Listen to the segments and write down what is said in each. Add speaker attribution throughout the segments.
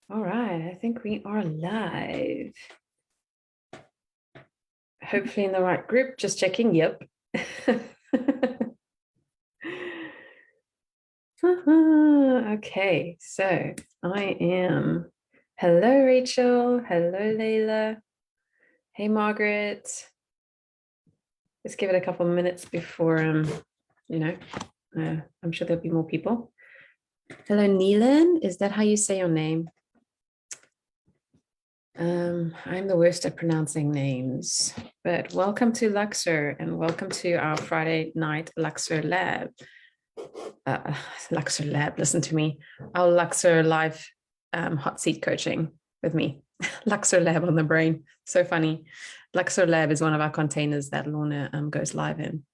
Speaker 1: All right, I think we are live. Hopefully in the right group, just checking. Yep. Okay, so I am. Hello, Rachel. Hello, Layla. Hey, Margaret. Let's give it a couple of minutes before, I'm sure there'll be more people. Hello, Neelan. Is that how you say your name? I'm the worst at pronouncing names, but welcome to Luxor and welcome to our Friday night Luxor Lab. Luxor Lab, listen to me. Our Luxor live hot seat coaching with me. Luxor Lab on the brain. So funny. Luxor Lab is one of our containers that Lorna goes live in.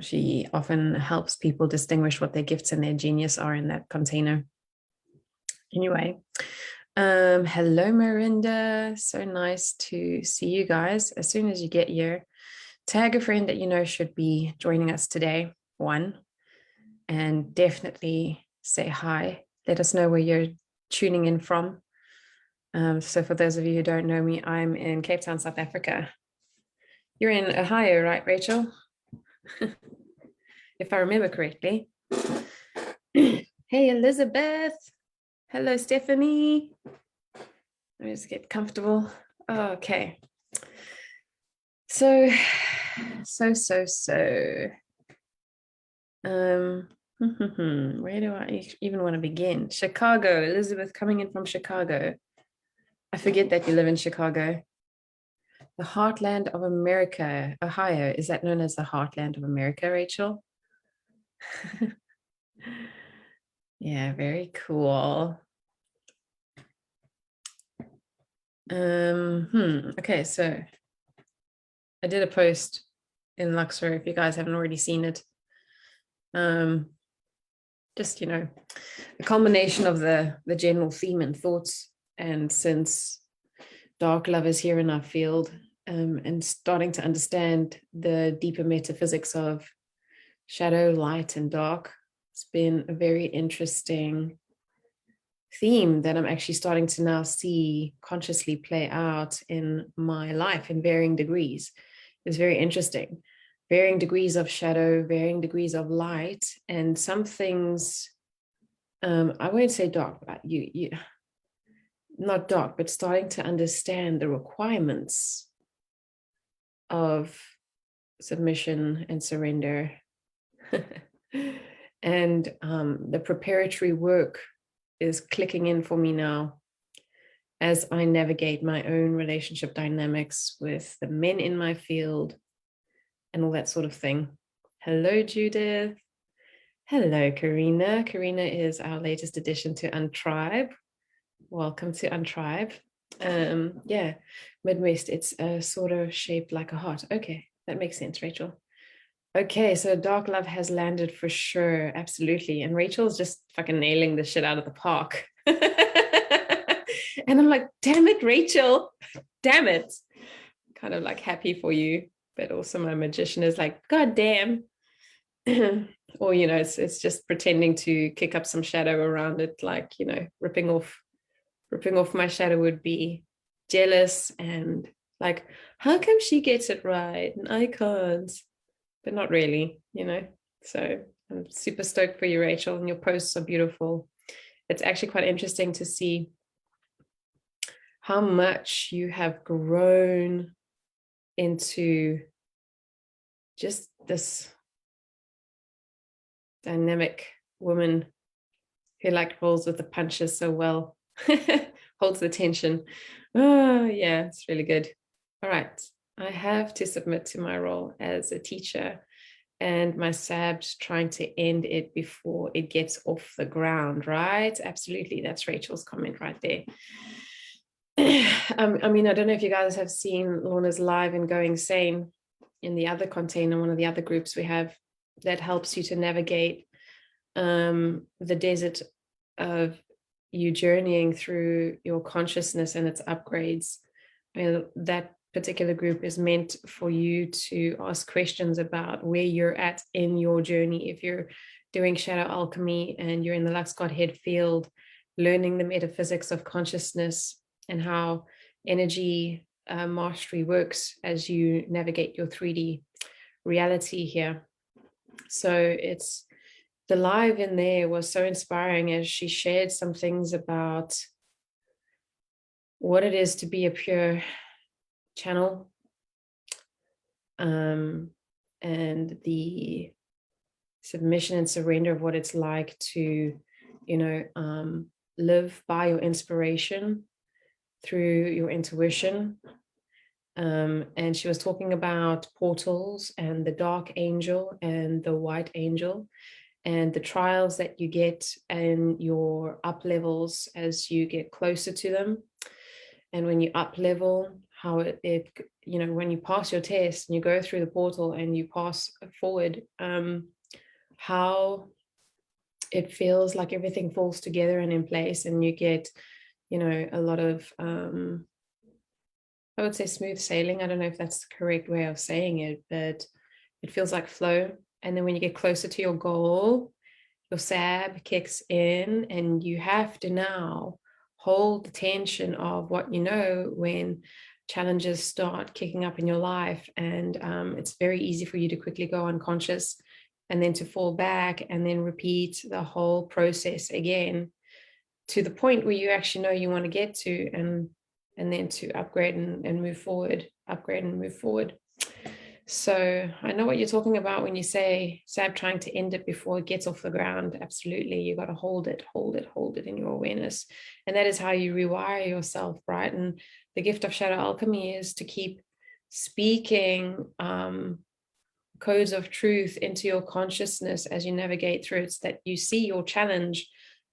Speaker 1: She often helps people distinguish what their gifts and their genius are in that container. Anyway, hello, Marinda. So nice to see you guys. As soon as you get here, tag a friend that you know should be joining us today. One, and definitely say hi. Let us know where you're tuning in from. So for those of you who don't know me, I'm in Cape Town, South Africa. You're in Ohio, right, Rachel? If I remember correctly. Hey, Elizabeth. Hello, Stephanie. Let me just get comfortable. Okay. So. Where do I even want to begin? Chicago. Elizabeth coming in from Chicago. I forget that you live in Chicago. The heartland of America, Ohio. Is that known as the heartland of America, Rachel? Yeah, very cool. Okay, so I did a post in Luxor if you guys haven't already seen it. Just, a combination of the general theme and thoughts. And since dark love is here in our field, and starting to understand the deeper metaphysics of shadow, light, and dark, it's been a very interesting theme that I'm actually starting to now see consciously play out in my life in varying degrees. It's very interesting. Varying degrees of shadow, varying degrees of light, and some things, I won't say dark, but you not dark, but starting to understand the requirements of submission and surrender. And the preparatory work is clicking in for me now as I navigate my own relationship dynamics with the men in my field and all that sort of thing. Hello, Judith. Hello, Karina. Karina is our latest addition to Untribe. Welcome to Untribe. Yeah, Midwest, it's sort of shaped like a heart. Okay, that makes sense, Rachel. Okay, so dark love has landed for sure. Absolutely. And Rachel's just fucking nailing the shit out of the park. And I'm like, damn it, Rachel. Damn it. Kind of like happy for you. But also my magician is like, God damn. Or, it's just pretending to kick up some shadow around it, like, ripping off my shadow would be jealous and like, how come she gets it right and I can't? But not really, So I'm super stoked for you, Rachel, and your posts are beautiful. It's actually quite interesting to see how much you have grown into just this dynamic woman who like rolls with the punches so well, holds the tension. Oh, yeah, it's really good. All right. I have to submit to my role as a teacher and my SAB's trying to end it before it gets off the ground, right? Absolutely. That's Rachel's comment right there. I mean, I don't know if you guys have seen Lorna's live and Going Sane in the other container, one of the other groups we have that helps you to navigate the desert of you journeying through your consciousness and its upgrades. I mean, that particular group is meant for you to ask questions about where you're at in your journey. If you're doing shadow alchemy and you're in the Lux Godhead field learning the metaphysics of consciousness and how energy mastery works as you navigate your 3D reality here. So it's the live in there was so inspiring as she shared some things about what it is to be a pure channel, and the submission and surrender of what it's like to, live by your inspiration through your intuition. And she was talking about portals and the dark angel and the white angel and the trials that you get and your up levels as you get closer to them. And when you up level, how it when you pass your test and you go through the portal and you pass forward, how it feels like everything falls together and in place, and you get, a lot of, I would say smooth sailing. I don't know if that's the correct way of saying it, but it feels like flow. And then when you get closer to your goal, your SAB kicks in, and you have to now hold the tension of what when challenges start kicking up in your life. And it's very easy for you to quickly go unconscious and then to fall back and then repeat the whole process again to the point where you actually know you want to get to, and then to upgrade and move forward, upgrade and move forward. So I know what you're talking about when you say, Sab, trying to end it before it gets off the ground. Absolutely. You got to hold it in your awareness. And that is how you rewire yourself, right? And the gift of shadow alchemy is to keep speaking codes of truth into your consciousness as you navigate through it, so that you see your challenge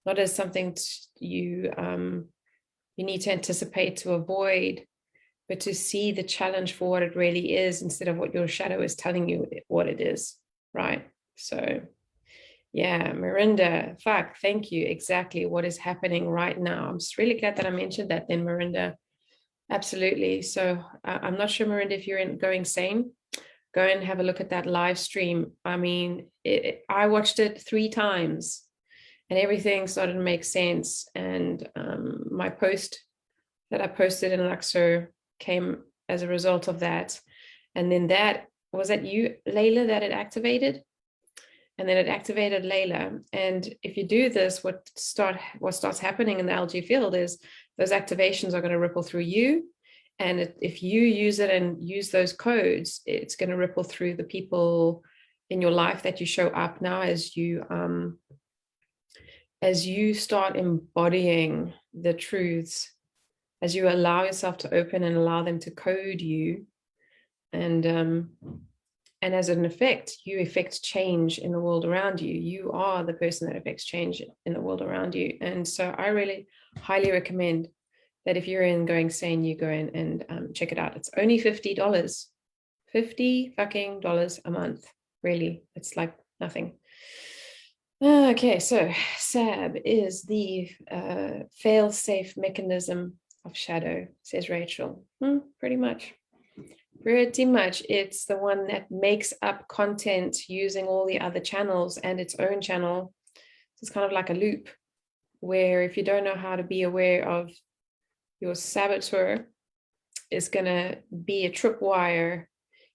Speaker 1: not as something you need to anticipate to avoid, but to see the challenge for what it really is instead of what your shadow is telling you what it is, right? So yeah, Mirinda, thank you. Exactly what is happening right now. I'm just really glad that I mentioned that then, Mirinda. Absolutely. So I'm not sure, Mirinda, if you're going sane, go and have a look at that live stream. I mean, I watched it 3 times and everything started to make sense. And my post that I posted in Luxor came as a result of that. And then was that you, Layla, that it activated? And then it activated Layla. And if you do this, what starts happening in the LG field is those activations are going to ripple through you. And if you use it and use those codes, it's going to ripple through the people in your life that you show up now as you start embodying the truths, as you allow yourself to open and allow them to code you. And as an effect, you affect change in the world around you. You are the person that affects change in the world around you. And so I really highly recommend that if you're in going sane, you go in and check it out. It's only $50, $50 a month. Really, it's like nothing. Okay, so SAB is the fail-safe mechanism of shadow, says Rachel. Pretty much. Pretty much. It's the one that makes up content using all the other channels and its own channel. It's kind of like a loop where if you don't know how to be aware of your saboteur, it's going to be a tripwire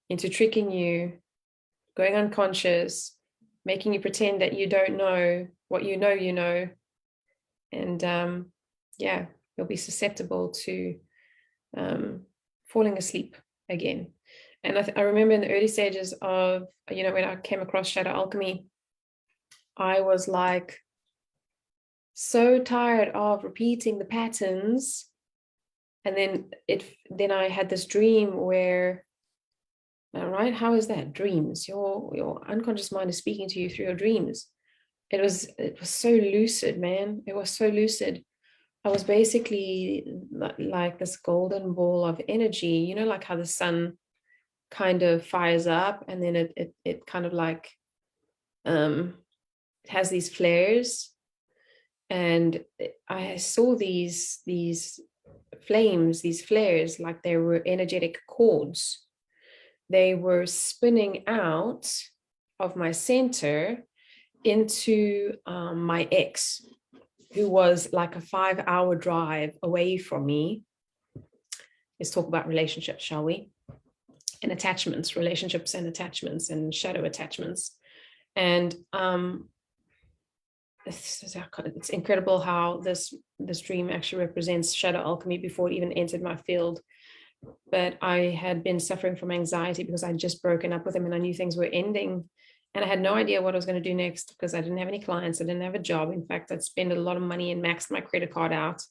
Speaker 1: into tricking you, going unconscious, making you pretend that you don't know what you know. And you'll be susceptible to falling asleep again. And I remember in the early stages of, when I came across shadow alchemy, I was like so tired of repeating the patterns. And then I had this dream where, right, how is that? Dreams. Your unconscious mind is speaking to you through your dreams. It was so lucid, man. It was so lucid. I was basically like this golden ball of energy, like how the sun kind of fires up and then it kind of like has these flares. And I saw these flames, these flares, like they were energetic cords. They were spinning out of my center into my X. who was like a 5-hour drive away from me. Let's talk about relationships, shall we? And attachments, relationships and attachments and shadow attachments. And it's incredible how this dream actually represents shadow alchemy before it even entered my field. But I had been suffering from anxiety because I'd just broken up with him and I knew things were ending. And I had no idea what I was going to do next because I didn't have any clients. I didn't have a job. In fact, I'd spent a lot of money and maxed my credit card out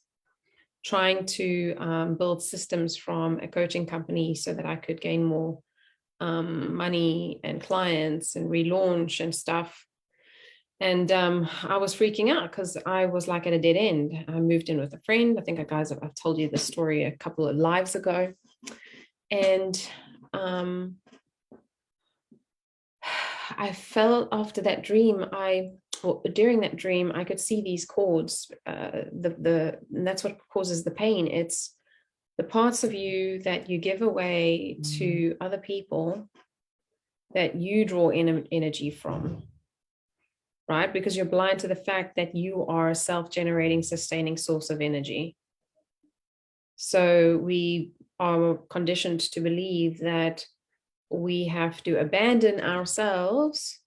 Speaker 1: trying to build systems from a coaching company so that I could gain more money and clients and relaunch and stuff. And I was freaking out because I was like at a dead end. I moved in with a friend. I think I've told you this story a couple of lives ago. And I felt after that dream, during that dream, I could see these cords. And that's what causes the pain. It's the parts of you that you give away to other people that you draw in energy from, right? Because you're blind to the fact that you are a self-generating, sustaining source of energy. So we are conditioned to believe that we have to abandon ourselves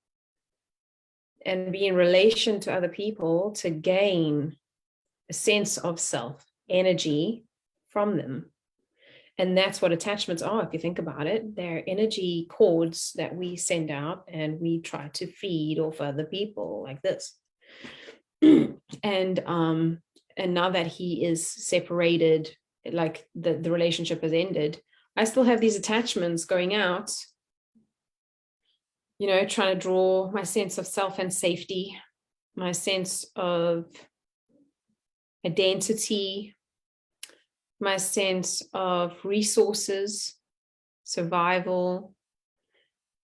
Speaker 1: and be in relation to other people to gain a sense of self, energy from them. And that's what attachments are, if you think about it. They're energy cords that we send out and we try to feed off other people like this. And now that he is separated, like the relationship has ended, I still have these attachments going out, you know, trying to draw my sense of self and safety, my sense of identity, my sense of resources, survival,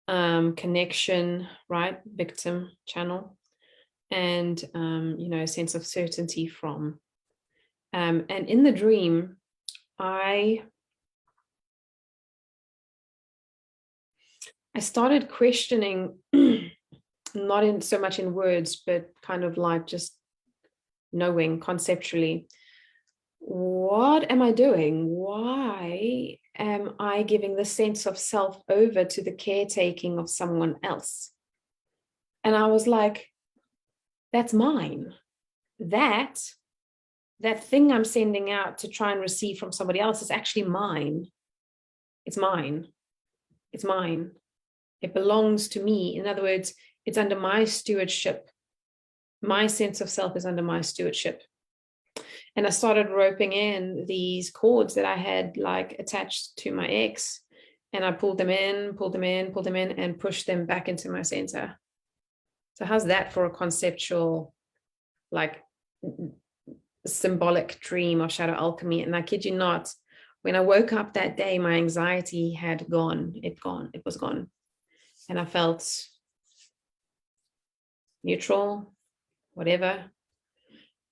Speaker 1: connection, right? Victim channel, and, you know, a sense of certainty from. And in the dream, I started questioning, not in so much in words, but kind of like just knowing conceptually, what am I doing? Why am I giving the sense of self over to the caretaking of someone else? And I was like, that's mine. That thing I'm sending out to try and receive from somebody else is actually mine. It's mine. It's mine. It belongs to me. In other words, it's under my stewardship. My sense of self is under my stewardship. And I started roping in these cords that I had like attached to my ex, and I pulled them in, and pushed them back into my center. So how's that for a conceptual, like symbolic dream of shadow alchemy? And I kid you not, when I woke up that day, my anxiety had gone. It was gone. And I felt neutral, whatever.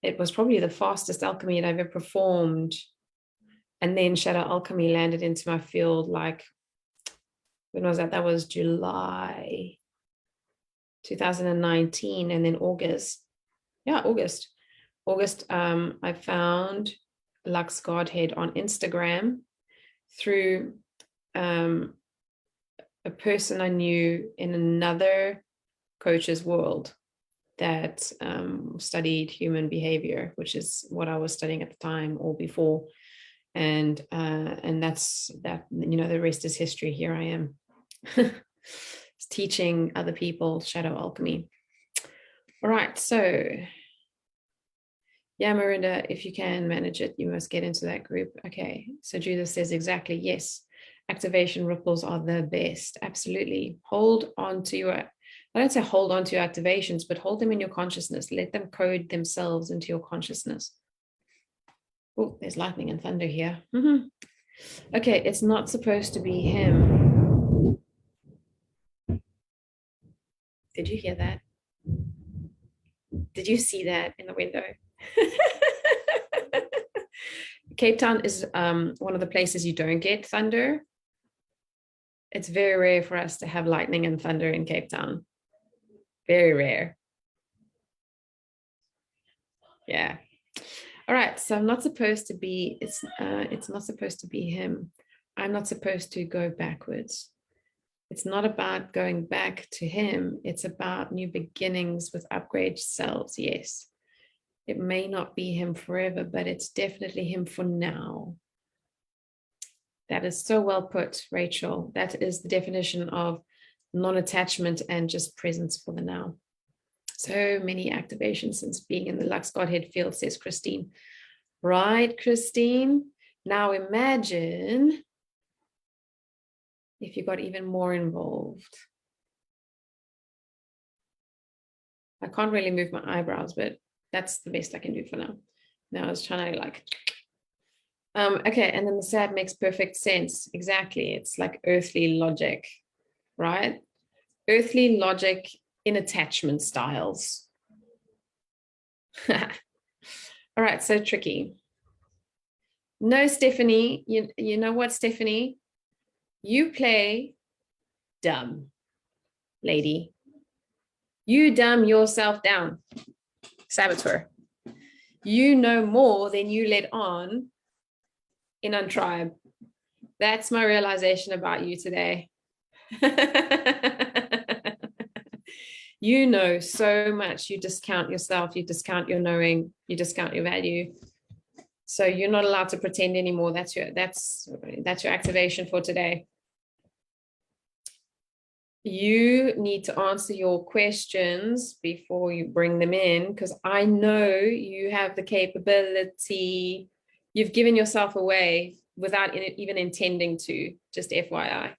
Speaker 1: It was probably the fastest alchemy I'd ever performed. And then shadow alchemy landed into my field, like, when was that? That was July 2019. And then August, I found Lux Godhead on Instagram through a person I knew in another coach's world that studied human behavior, which is what I was studying at the time or before. And that's that, you know, the rest is history. Here I am teaching other people shadow alchemy. All right, so yeah, Miranda, if you can manage it, you must get into that group. Okay, so Judith says exactly, yes, activation ripples are the best. Absolutely. Hold on to your, I don't say hold on to your activations, but hold them in your consciousness. Let them code themselves into your consciousness. Oh, there's lightning and thunder here. Okay, it's not supposed to be him. Did you hear that? Did you see that in the window? Cape Town is one of the places you don't get thunder. It's very rare for us to have lightning and thunder in Cape Town. Very rare. Yeah. All right. So I'm not supposed to be, it's not supposed to be him. I'm not supposed to go backwards. It's not about going back to him. It's about new beginnings with upgrade selves. Yes. It may not be him forever, but it's definitely him for now. That is so well put, Rachel. That is the definition of non-attachment and just presence for the now. So many activations since being in the Lux Godhead field, says Christine. Right, Christine? Now imagine if you got even more involved. I can't really move my eyebrows, but that's the best I can do for now. Now I was trying to like, okay, and then the sad makes perfect sense. Exactly. It's like earthly logic, right? Earthly logic in attachment styles. All right, so tricky. No, Stephanie, you know what, Stephanie? You play dumb, lady. You dumb yourself down, saboteur. You know more than you let on in Untribe. That's my realization about you today. You know so much. You discount yourself. You discount your knowing. You discount your value. So you're not allowed to pretend anymore. That's your activation for today. You need to answer your questions before you bring them in, because I know you have the capability. You've given yourself away without even intending to, just FYI.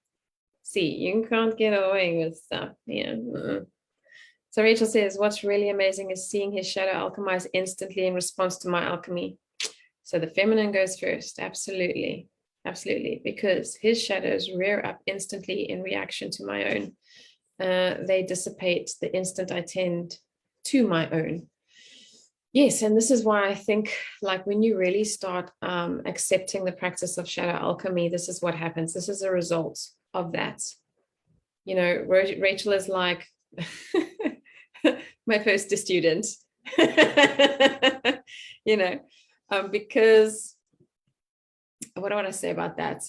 Speaker 1: See, you can't get away with stuff. Yeah. So Rachel says, what's really amazing is seeing his shadow alchemize instantly in response to my alchemy. So the feminine goes first. Absolutely. Absolutely. Because his shadows rear up instantly in reaction to my own. They dissipate the instant I tend to my own. Yes, and this is why I think, like, when you really start accepting the practice of shadow alchemy, this is what happens. This is a result of that. You know, Rachel is like my first student, you know, because what do I want to say about that?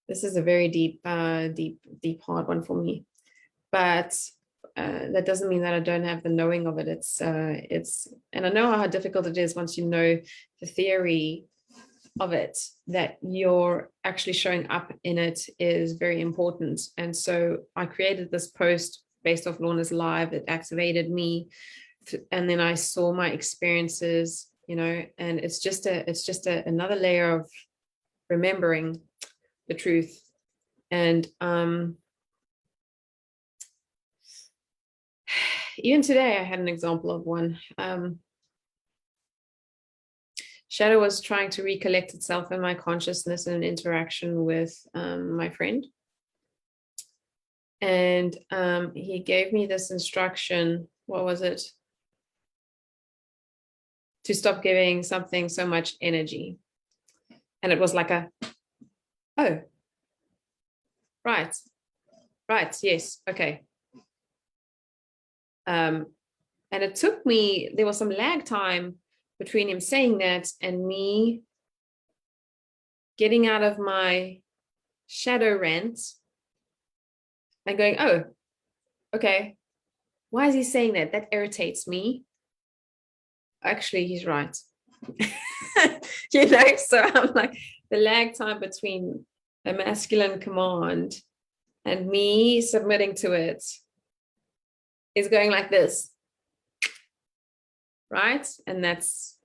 Speaker 1: This is a very deep, hard one for me, but that doesn't mean that I don't have the knowing of it. It's, and I know how difficult it is once you know the theory of it, that you're actually showing up in it is very important. And so I created this post based off Lorna's live. It activated me, and then I saw my experiences, you know, and it's just another layer of remembering the truth. And even today I had an example of one. Shadow was trying to recollect itself in my consciousness in an interaction with my friend. And he gave me this instruction. What was it? To stop giving something so much energy. And it was like oh, right, yes, okay. And it took me, there was some lag time between him saying that and me getting out of my shadow rant and going, oh, okay, why is he saying that? That irritates me. Actually, he's right. You know, so I'm like, the lag time between a masculine command and me submitting to it is going like this, right? And that's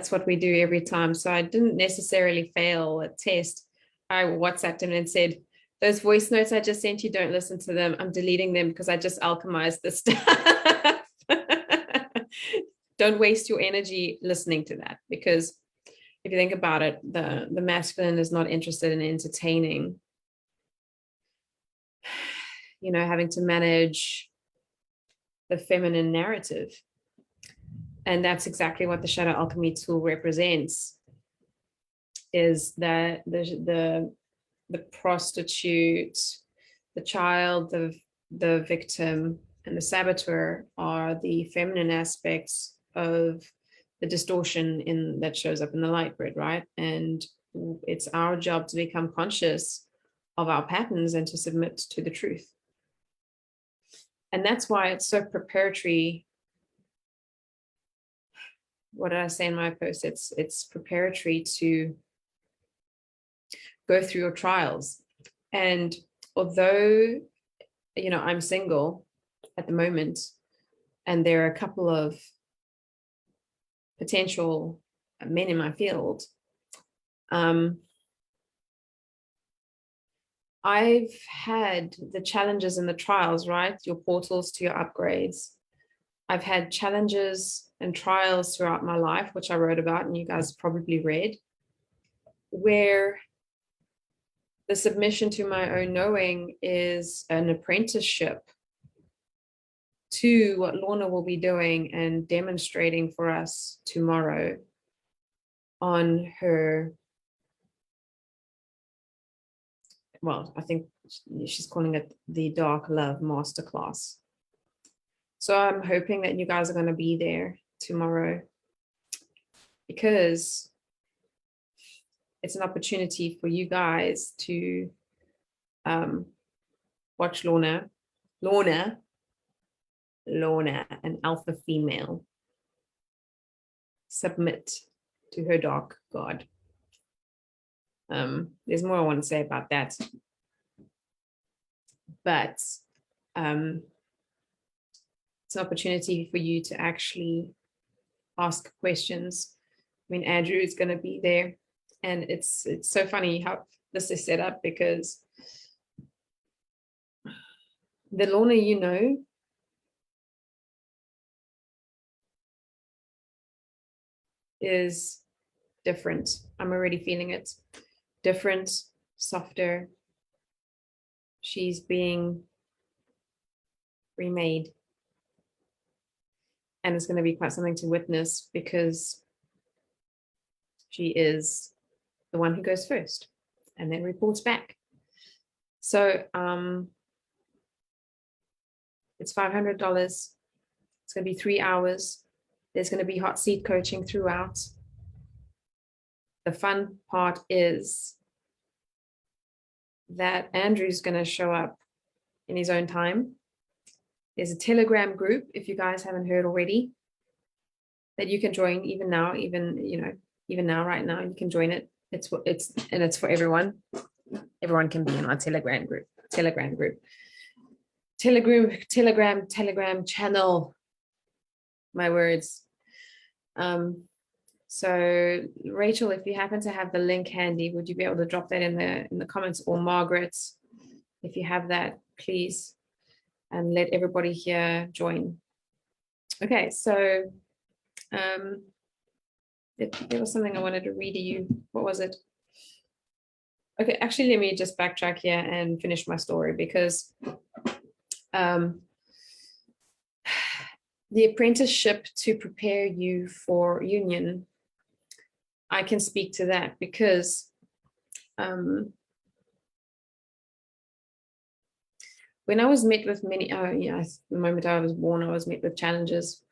Speaker 1: what we do every time. So I didn't necessarily fail a test. I WhatsApped him and said, those voice notes I just sent you, don't listen to them. I'm deleting them because I just alchemized this stuff. Don't waste your energy listening to that, because if you think about it, the masculine is not interested in entertaining, you know, having to manage the feminine narrative. And that's exactly what the shadow alchemy tool represents, is that the prostitute, the child, the victim, and the saboteur are the feminine aspects of the distortion in that shows up in the light grid, right? And it's our job to become conscious of our patterns and to submit to the truth. And that's why it's so preparatory. What did I say in my post? It's preparatory to go through your trials. And although, you know, I'm single at the moment, and there are a couple of potential men in my field, I've had the challenges and the trials, right? Your portals to your upgrades. I've had challenges and trials throughout my life, which I wrote about and you guys probably read, where the submission to my own knowing is an apprenticeship to what Lorna will be doing and demonstrating for us tomorrow on her, well, I think she's calling it the Dark Love Masterclass. So I'm hoping that you guys are going to be there tomorrow, because it's an opportunity for you guys to watch Lorna, an alpha female, submit to her dark god. There's more I want to say about that, but it's an opportunity for you to actually ask questions. I mean, Andrew is going to be there, and it's so funny how this is set up, because the Lorna you know is different. I'm already feeling it. Different, softer. She's being remade. And it's going to be quite something to witness, because she is the one who goes first and then reports back. So it's $500. It's going to be 3 hours. There's going to be hot seat coaching throughout. The fun part is that Andrew's going to show up in his own time. There's a Telegram group, if you guys haven't heard already, that you can join even now, even now, right now, you can join it. It's for everyone. Everyone can be in our Telegram group channel. My words. So Rachel, if you happen to have the link handy, would you be able to drop that in the comments, or Margaret, if you have that, please, and let everybody here join. Okay, so there was something I wanted to read to you. What was it? Okay, actually, let me just backtrack here and finish my story, because the apprenticeship to prepare you for union, I can speak to that, because when I was met with many, the moment I was born, I was met with challenges,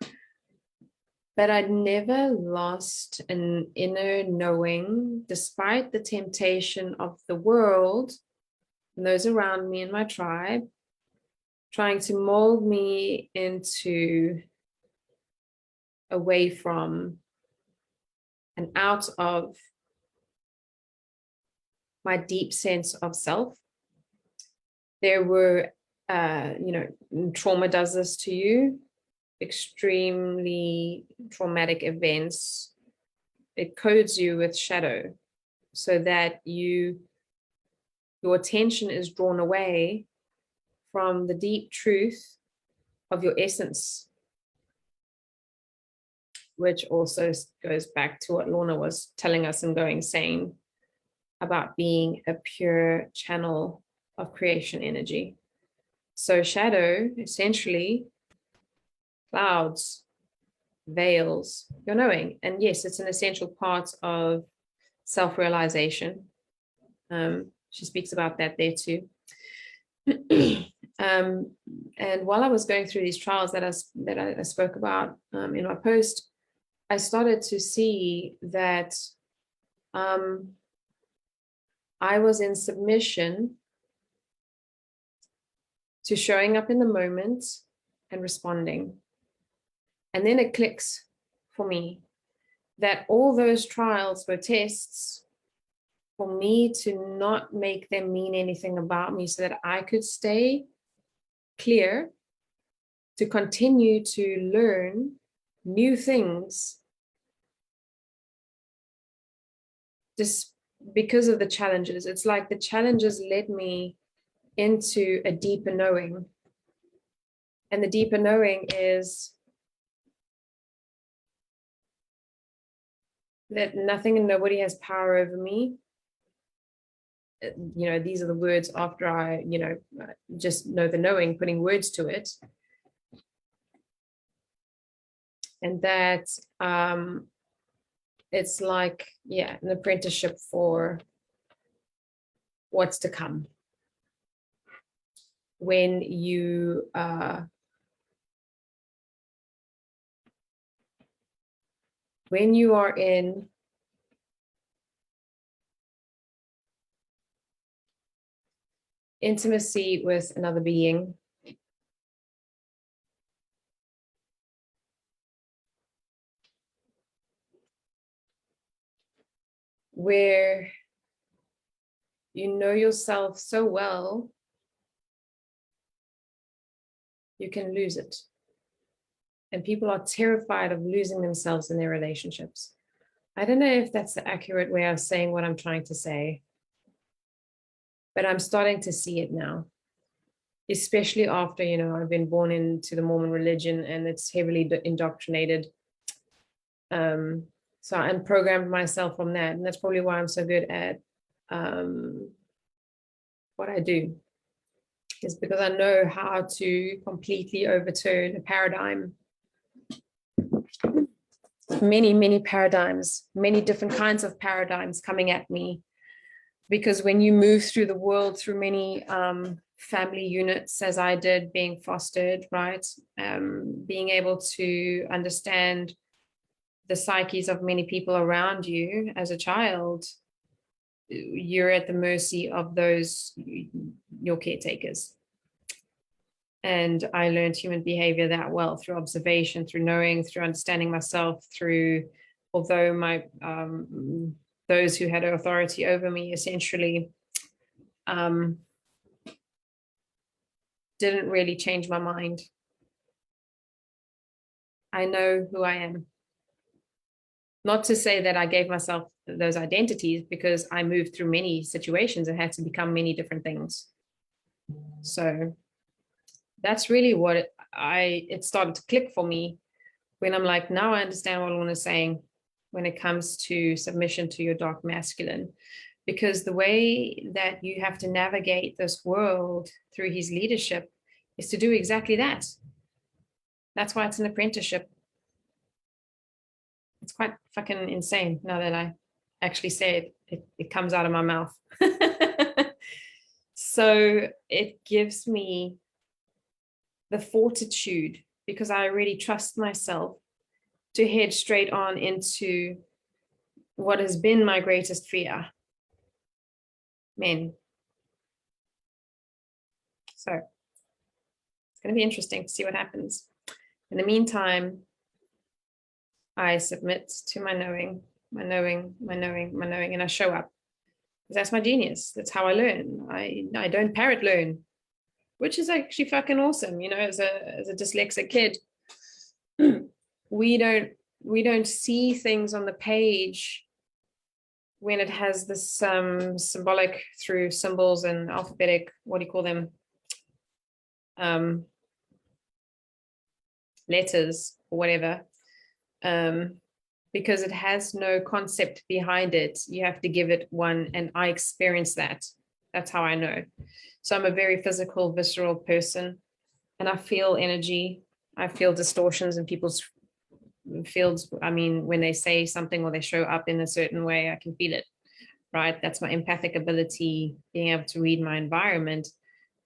Speaker 1: but I'd never lost an inner knowing, despite the temptation of the world and those around me in my tribe, trying to mold me into away from and out of my deep sense of self. There were, trauma does this to you, extremely traumatic events. It codes you with shadow, so that your attention is drawn away from the deep truth of your essence, which also goes back to what Lorna was telling us and saying about being a pure channel of creation energy. So shadow essentially clouds, veils your knowing. And yes, it's an essential part of self-realization. She speaks about that there too. And while I was going through these trials that I spoke about in my post, I started to see that I was in submission to showing up in the moment and responding. And then it clicks for me that all those trials were tests for me to not make them mean anything about me, so that I could stay clear, to continue to learn new things just because of the challenges. It's like the challenges led me into a deeper knowing. And the deeper knowing is that nothing and nobody has power over me. You know, these are the words after I, just know the knowing, putting words to it. And that it's like, an apprenticeship for what's to come. When you are in intimacy with another being, where you know yourself so well, you can lose it. And people are terrified of losing themselves in their relationships. I don't know if that's the accurate way of saying what I'm trying to say, but I'm starting to see it now, especially after, I've been born into the Mormon religion and it's heavily indoctrinated. So I unprogrammed myself from that. And that's probably why I'm so good at what I do, is because I know how to completely overturn a paradigm. Many, many paradigms, many different kinds of paradigms coming at me. Because when you move through the world, through many family units, as I did, being fostered, right? Being able to understand the psyches of many people around you as a child, you're at the mercy of those, your caretakers. And I learned human behavior that well through observation, through knowing, through understanding myself, through, although my those who had authority over me essentially didn't really change my mind. I know who I am. Not to say that I gave myself those identities, because I moved through many situations and had to become many different things. So that's really what it started to click for me when I'm like, now I understand what Lorna's saying when it comes to submission to your dark masculine, because the way that you have to navigate this world through his leadership is to do exactly that. That's why it's an apprenticeship. It's quite fucking insane now that I actually say it comes out of my mouth. So it gives me the fortitude, because I already trust myself, to head straight on into what has been my greatest fear, men. So it's going to be interesting to see what happens. In the meantime, I submit to my knowing, and I show up. That's my genius. That's how I learn. I don't parrot learn, which is actually fucking awesome. As a dyslexic kid, we don't see things on the page when it has this symbolic through symbols and alphabetic, what do you call them? Letters or whatever. Because it has no concept behind it. You have to give it one, and I experience that. That's how I know. So I'm a very physical, visceral person, and I feel energy. I feel distortions in people's fields. I mean, when they say something or they show up in a certain way, I can feel it, right? That's my empathic ability, being able to read my environment,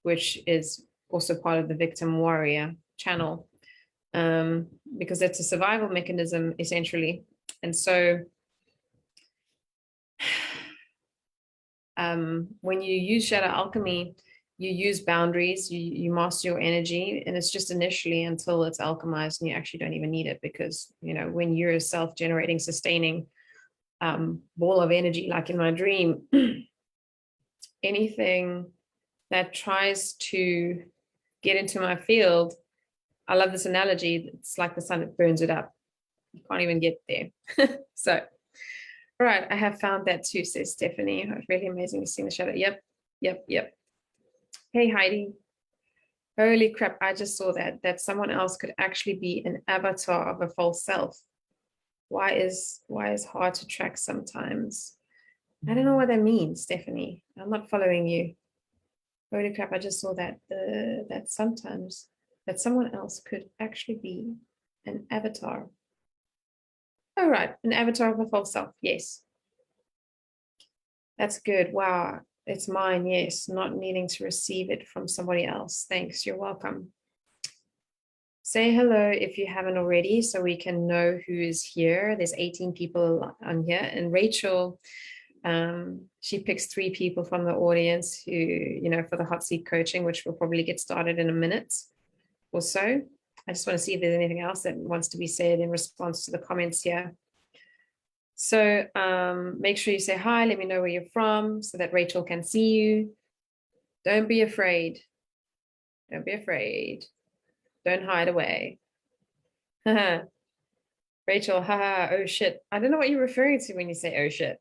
Speaker 1: which is also part of the victim warrior channel. because it's a survival mechanism essentially. And so when you use shadow alchemy, you use boundaries, you master your energy, and it's just initially until it's alchemized and you actually don't even need it, because when you're a self-generating, sustaining ball of energy, like in my dream, anything that tries to get into my field, I love this analogy, it's like the sun, it burns it up. You can't even get there. So, all right, I have found that too, says Stephanie. Really amazing to see the shadow. Yep. Hey, Heidi. Holy crap, I just saw that someone else could actually be an avatar of a false self. Why is hard to track sometimes? I don't know what that means, Stephanie. I'm not following you. Holy crap, I just saw that sometimes that someone else could actually be an avatar. Oh, right, an avatar of a false self. Yes. That's good. Wow. It's mine. Yes. Not needing to receive it from somebody else. Thanks. You're welcome. Say hello if you haven't already, so we can know who is here. There's 18 people on here, and Rachel, she picks 3 people from the audience who, for the hot seat coaching, which will probably get started in a minute or so. I just want to see if there's anything else that wants to be said in response to the comments here. So make sure you say hi, let me know where you're from so that Rachel can see you. Don't be afraid. Don't be afraid. Don't hide away. Rachel, haha, oh shit. I don't know what you're referring to when you say oh shit.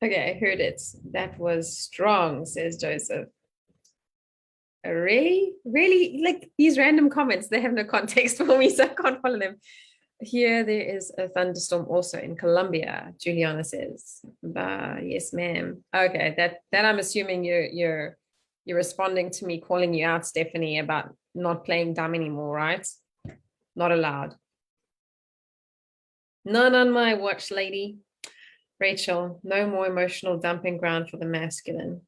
Speaker 1: Okay, I heard it. That was strong, says Joseph. Really? Really? Like these random comments, they have no context for me, so I can't follow them. Here there is a thunderstorm also in Colombia, Juliana says. Yes, ma'am. Okay, that I'm assuming you're responding to me calling you out, Stephanie, about not playing dumb anymore, right? Not allowed. None on my watch, lady. Rachel, no more emotional dumping ground for the masculine.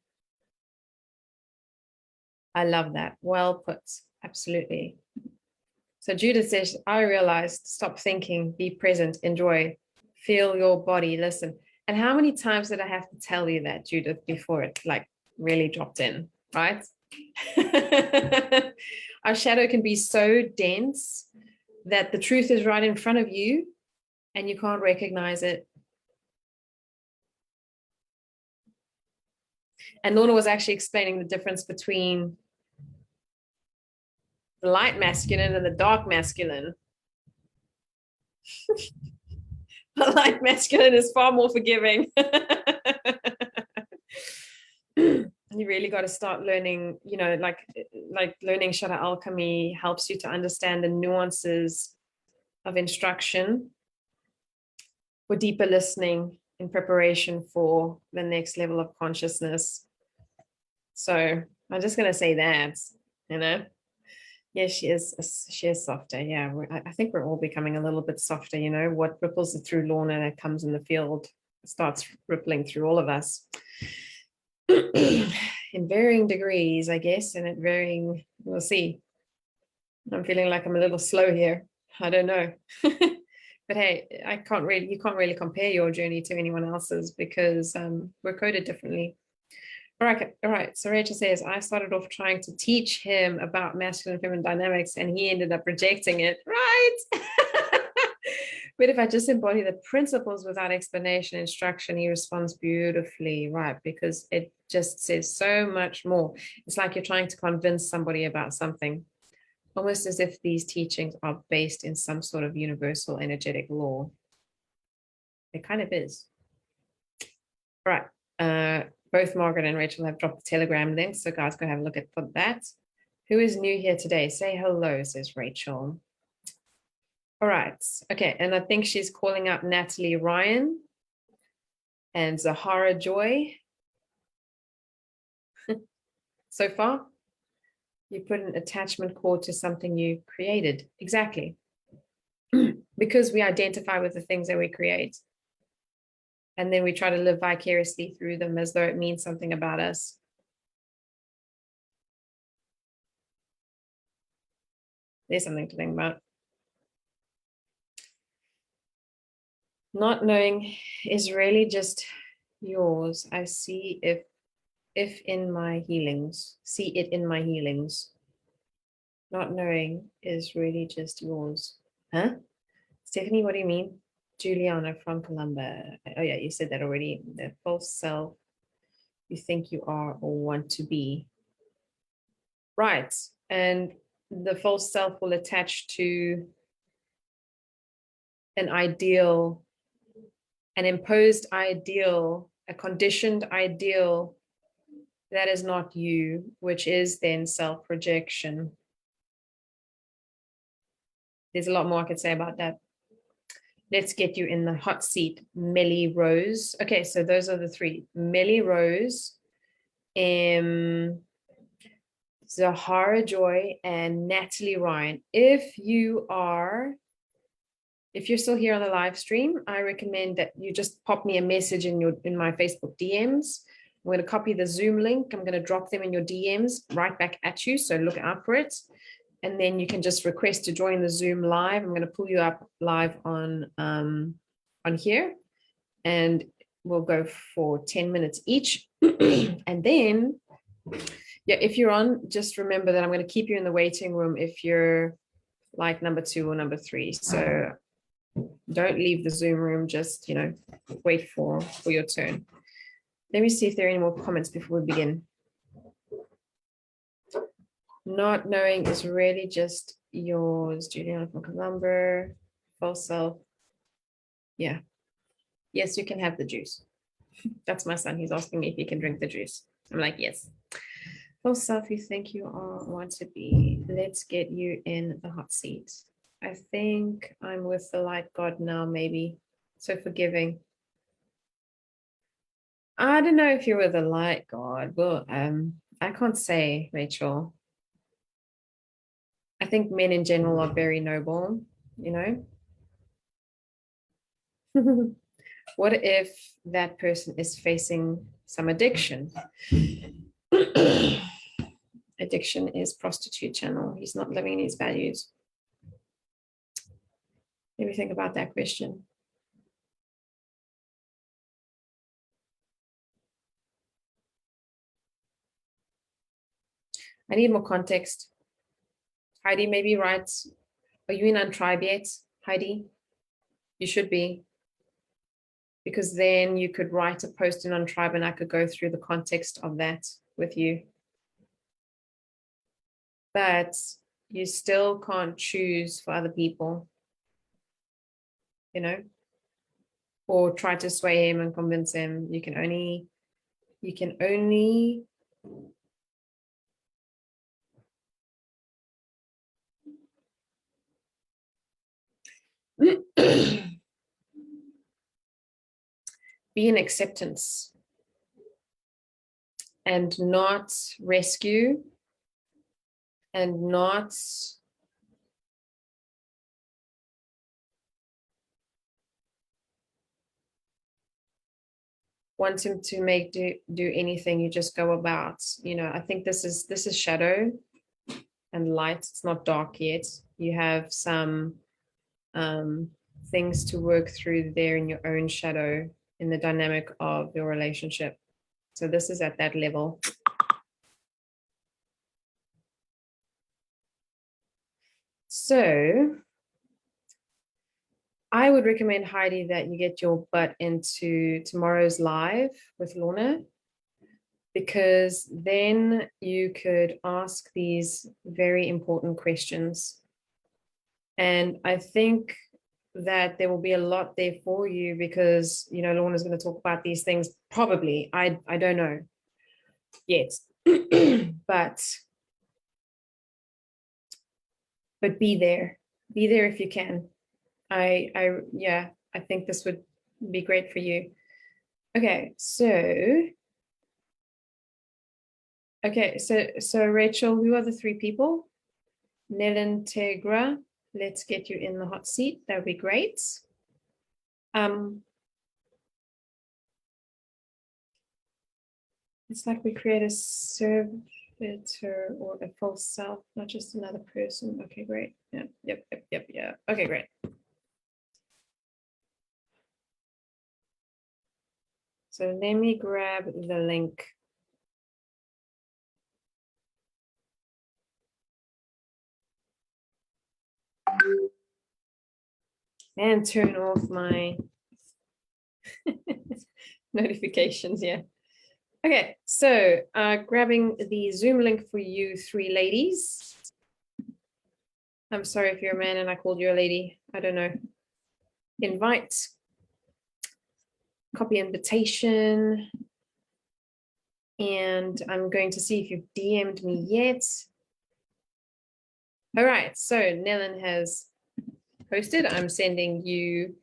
Speaker 1: I love that. Well put. Absolutely. So Judith says, I realized, stop thinking, be present, enjoy, feel your body, listen. And how many times did I have to tell you that, Judith, before it like really dropped in, right? Our shadow can be so dense that the truth is right in front of you and you can't recognize it. And Lorna was actually explaining the difference between the light masculine and the dark masculine. The light masculine is far more forgiving. You really got to start learning, like learning shadow alchemy helps you to understand the nuances of instruction for deeper listening in preparation for the next level of consciousness. So I'm just going to say that, yeah, she is softer. Yeah, I think we're all becoming a little bit softer. What ripples through Lorna that comes in the field starts rippling through all of us in varying degrees, I guess, and at varying, we'll see. I'm feeling like I'm a little slow here. I don't know. But hey, you can't really compare your journey to anyone else's because we're coded differently. All right. So Rachel says, I started off trying to teach him about masculine and feminine dynamics, and he ended up rejecting it. Right. But if I just embody the principles without explanation, instruction, he responds beautifully, right? Because it just says so much more. It's like you're trying to convince somebody about something, almost as if these teachings are based in some sort of universal energetic law. It kind of is. All right. Both Margaret and Rachel have dropped the Telegram link, so guys, go have a look at that. Who is new here today? Say hello, says Rachel. All right. Okay, and I think she's calling out Natalie Ryan and Zahara Joy. So far, you put an attachment cord to something you created. Exactly. Because we identify with the things that we create. And then we try to live vicariously through them as though it means something about us. There's something to think about. Not knowing is really just yours. I see if in my healings, see it in my healings. Not knowing is really just yours. Huh? Stephanie, what do you mean? Juliana from Columbia. Oh yeah, you said that already. The false self you think you are or want to be. Right. And the false self will attach to an ideal, an imposed ideal, a conditioned ideal that is not you, which is then self-rejection. There's a lot more I could say about that. Let's get you in the hot seat, Melly Rose. Okay, so those are the three. Melly Rose, Zahara Joy, and Natalie Ryan. If you're still here on the live stream, I recommend that you just pop me a message in my Facebook DMs. I'm going to copy the Zoom link. I'm going to drop them in your DMs right back at you. So look out for it. And then you can just request to join the Zoom live. I'm going to pull you up live on here, and we'll go for 10 minutes each. And then, yeah, if you're on, just remember that I'm going to keep you in the waiting room if you're like number 2 or number 3. So don't leave the Zoom room, just, wait for your turn. Let me see if there are any more comments before we begin. Not knowing is really just yours, Juliana from Columbia. False self. Yeah. Yes, you can have the juice. That's my son. He's asking me if he can drink the juice. I'm like, yes. False self, you think you are, want to be. Let's get you in the hot seat. I think I'm with the light God now, maybe. So forgiving. I don't know if you're with the light God. Well, I can't say, Rachel. I think men in general are very noble, What if that person is facing some addiction? Addiction is prostitute channel. He's not living in his values. Let me think about that question. I need more context. Heidi, maybe write, are you in Untribe yet, Heidi? You should be. Because then you could write a post in Untribe and I could go through the context of that with you. But you still can't choose for other people, or try to sway him and convince him. You can only be in acceptance and not rescue and not want him to do anything. You just go about, I think this is shadow and light. It's not dark yet. You have some things to work through there in your own shadow in the dynamic of your relationship. So this is at that level. So I would recommend, Heidi, that you get your butt into tomorrow's live with Lorna, because then you could ask these very important questions. And I think that there will be a lot there for you, because, Lorna's going to talk about these things probably. I don't know yet, but be there if you can. I think this would be great for you. Okay, so Rachel, who are the 3 people? Nelen Tegra, let's get you in the hot seat. That would be great. It's like we create a serve. better or a false self, not just another person. Okay, great. Yeah, yeah. Okay, great. So let me grab the link. And turn off my notifications. Yeah. Okay, so grabbing the Zoom link for you three ladies. I'm sorry if you're a man and I called you a lady. I don't know. Invite. Copy invitation. And I'm going to see if you've DM'd me yet. All right, so Nellen has posted. I'm sending you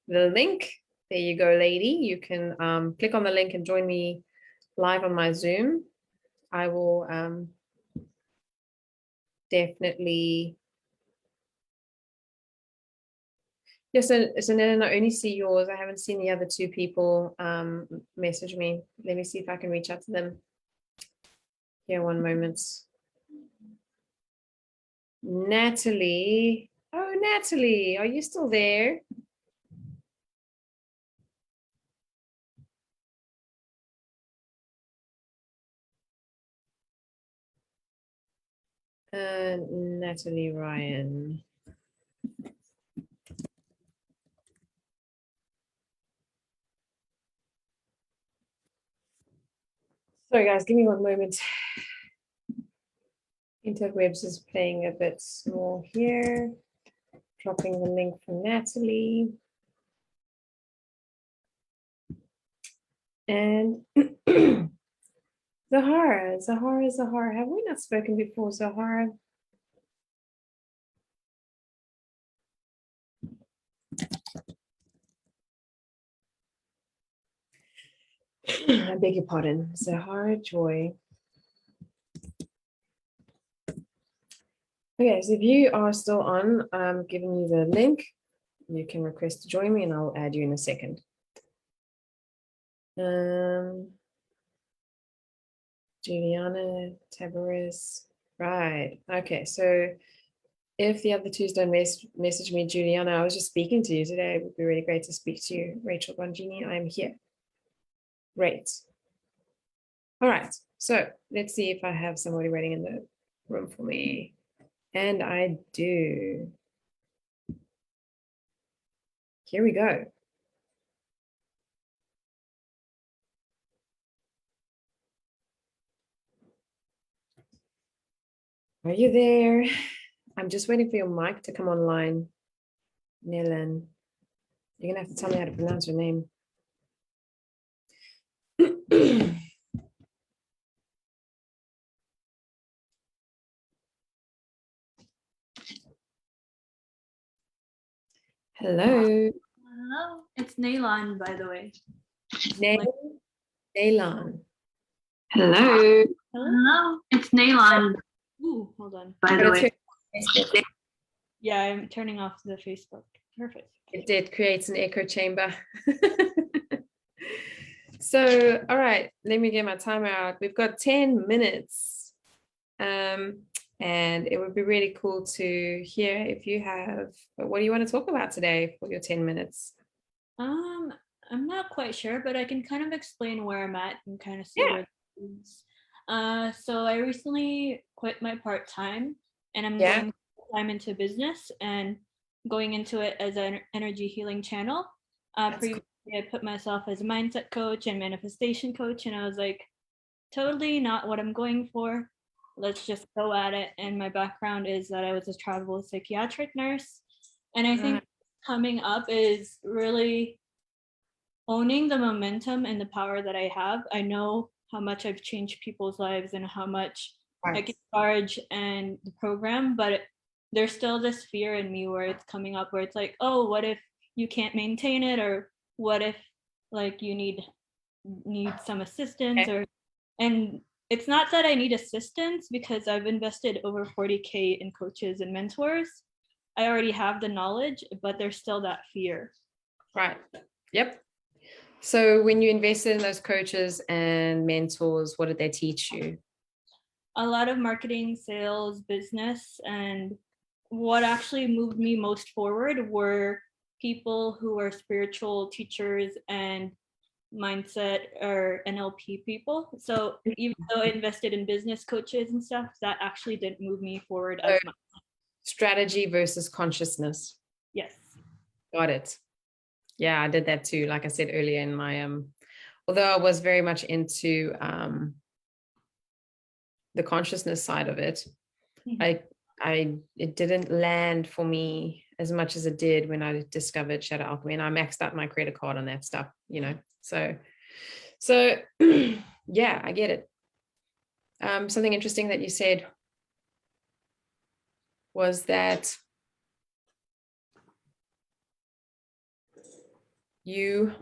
Speaker 1: the link. There you go, lady. You can click on the link and join me live on my Zoom. I will definitely. Yes, so Nellen, I only see yours. I haven't seen the other two people message me. Let me see if I can reach out to them. Here, one moment. Natalie. Oh, Natalie, are you still there? Natalie Ryan. Sorry, guys, give me one moment. Interwebs is playing a bit small here. Dropping the link for Natalie. And Zahara. Have we not spoken before, Zahara? I beg your pardon. Zahara Joy. Okay, so if you are still on, I'm giving you the link. You can request to join me and I'll add you in a second. Juliana Tabaris. Right. Okay, so if the other twos don't message me, Juliana, I was just speaking to you today. It would be really great to speak to you. Rachel Bongini, I'm here. Great. All right. So let's see if I have somebody waiting in the room for me. And I do. Here we go. Are you there? I'm just waiting for your mic to come online. Nellen. You're going to have to tell me how to pronounce your name. Hello.
Speaker 2: Hello, it's Naylan, by the way.
Speaker 1: Naylan.
Speaker 2: Hello. Hello, it's Naylan. Ooh, hold on. By the way. Yeah, I'm turning off the Facebook. Perfect.
Speaker 1: It creates an echo chamber. So, all right, let me get my timer out. We've got 10 minutes. And it would be really cool to hear if you have, what do you want to talk about today for your 10 minutes?
Speaker 2: I'm not quite sure, but I can kind of explain where I'm at and kind of see where it is. So I recently quit my part-time and I'm going full-time into business and going into it as an energy healing channel. Previously, I put myself as a mindset coach and manifestation coach, and I was like, totally not what I'm going for. Let's just go at it. And my background is that I was a travel psychiatric nurse. And I think coming up is really owning the momentum and the power that I have. I know how much I've changed people's lives and how much I can charge and the program, but there's still this fear in me where it's coming up where it's like, oh, what if you can't maintain it? Or what if like you need some assistance and it's not that I need assistance because I've invested over 40K in coaches and mentors. I already have the knowledge, but there's still that fear.
Speaker 1: Right. Yep. So when you invested in those coaches and mentors, what did they teach you?
Speaker 2: a lot of marketing, sales, business, and what actually moved me most forward were people who are spiritual teachers and mindset or NLP people. So even though I invested in business coaches and stuff, that actually didn't move me forward as much.
Speaker 1: Strategy versus consciousness.
Speaker 2: Yes.
Speaker 1: Got it. Yeah, I did that too. Like I said earlier in my, although I was very much into the consciousness side of it, it didn't land for me as much as it did when I discovered shadow alchemy, and I maxed out my credit card on that stuff, you know. So yeah, I get it. Something interesting that you said was that you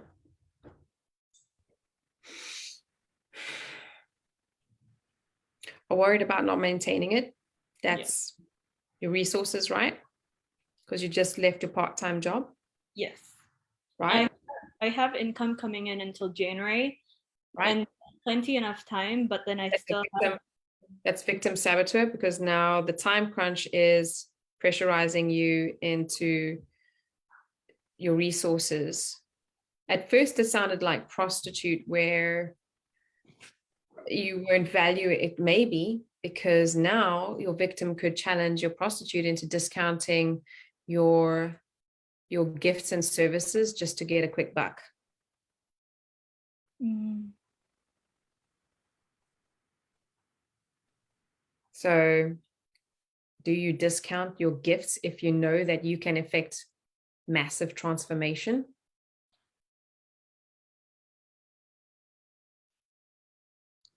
Speaker 1: are worried about not maintaining it. That's your resources, right? Because you just left your part-time job.
Speaker 2: Yes.
Speaker 1: Right.
Speaker 2: I have income coming in until January,
Speaker 1: right?
Speaker 2: And plenty enough time, but then
Speaker 1: that's victim saboteur, because now the time crunch is pressurizing you into your resources. At first, it sounded like prostitute, where you won't value it, maybe, because now your victim could challenge your prostitute into discounting your gifts and services just to get a quick buck. So do you discount your gifts if you know that you can effect massive transformation?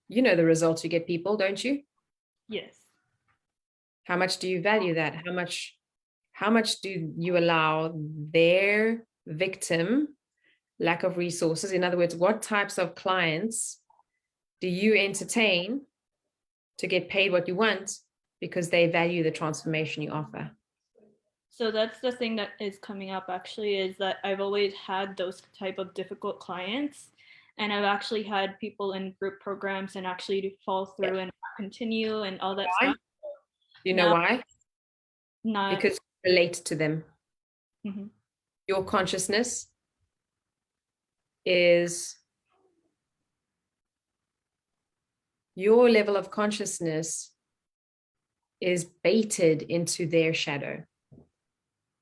Speaker 1: You know the results you get, people, don't you?
Speaker 2: Yes.
Speaker 1: How much do you value that? How much do you allow their victim lack of resources? In other words, what types of clients do you entertain to get paid what you want because they value the transformation you offer?
Speaker 2: So that's the thing that is coming up, actually, is that I've always had those type of difficult clients, and I've actually had people in group programs and actually fall through and continue and all that stuff.
Speaker 1: You know why? Because you relate to them.
Speaker 2: Mm-hmm.
Speaker 1: Your consciousness is, your level of consciousness is baited into their shadow.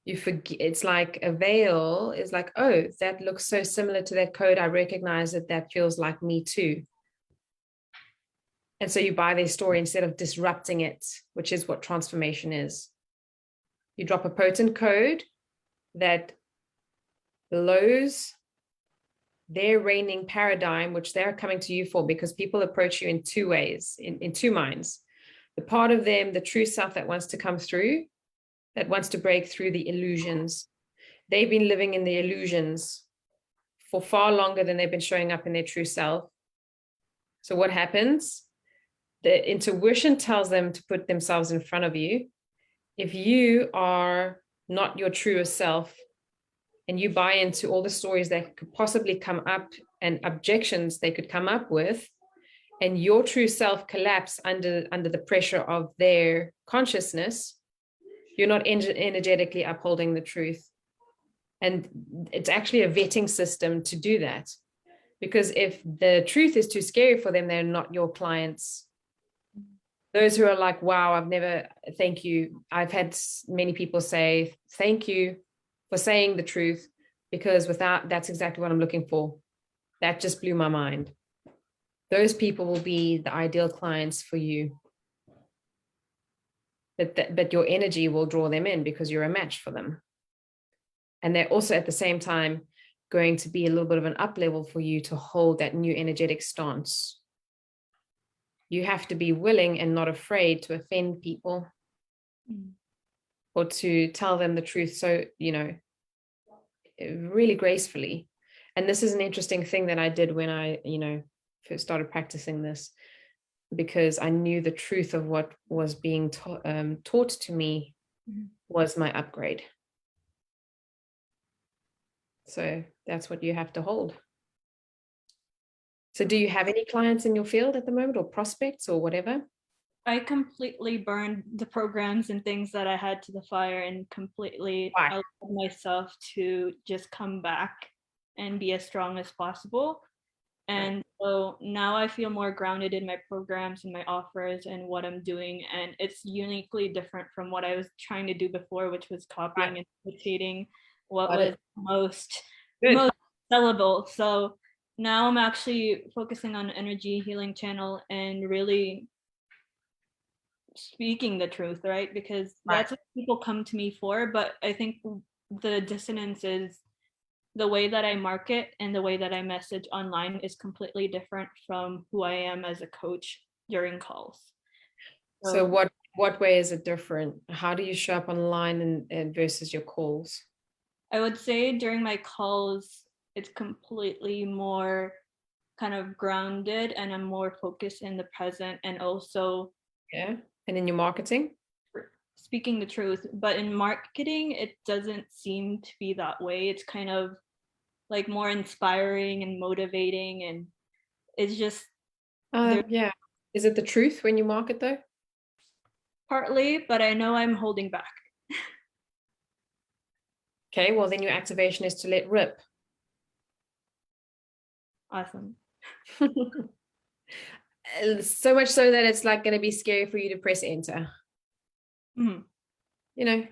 Speaker 1: You forget, it's like a veil is like, oh, that looks so similar to that code. I recognize it. That feels like me too. And so you buy their story instead of disrupting it, which is what transformation is. You drop a potent code that blows their reigning paradigm, which they're coming to you for, because people approach you in two ways, in two minds. The part of them, the true self that wants to come through, that wants to break through the illusions. They've been living in the illusions for far longer than they've been showing up in their true self. So what happens? The intuition tells them to put themselves in front of you. If you are not your truest self and you buy into all the stories that could possibly come up and objections they could come up with, and your true self collapse under the pressure of their consciousness, you're not energetically upholding the truth. And it's actually a vetting system to do that. Because if the truth is too scary for them, they're not your clients. Those who are like, wow, thank you. I've had many people say, thank you for saying the truth, because that's exactly what I'm looking for. That just blew my mind. Those people will be the ideal clients for you. But your energy will draw them in because you're a match for them. And they're also at the same time going to be a little bit of an up level for you to hold that new energetic stance. You have to be willing and not afraid to offend people or to tell them the truth. So, really gracefully. And this is an interesting thing that I did when I, first started practicing this, because I knew the truth of what was being taught to me was my upgrade. So that's what you have to hold. So do you have any clients in your field at the moment, or prospects or whatever?
Speaker 2: I completely burned the programs and things that I had to the fire and completely allowed myself to just come back and be as strong as possible. And so now I feel more grounded in my programs and my offers and what I'm doing. And it's uniquely different from what I was trying to do before, which was copying and imitating what was most sellable. So now I'm actually focusing on energy healing channel and really speaking the truth, right? Because that's what people come to me for. But I think the dissonance is the way that I market and the way that I message online is completely different from who I am as a coach during calls.
Speaker 1: So what way is it different? How do you show up online and versus your calls?
Speaker 2: I would say during my calls, it's completely more kind of grounded and I'm more focused in the present and also
Speaker 1: and in your marketing
Speaker 2: speaking the truth. But in marketing, it doesn't seem to be that way. It's kind of like more inspiring and motivating, and it's just
Speaker 1: is it the truth when you market though?
Speaker 2: Partly, but I know I'm holding back.
Speaker 1: Okay, well then your activation is to let rip.
Speaker 2: Awesome.
Speaker 1: So much so that it's like going to be scary for you to press enter.
Speaker 2: Mm-hmm.
Speaker 1: You know,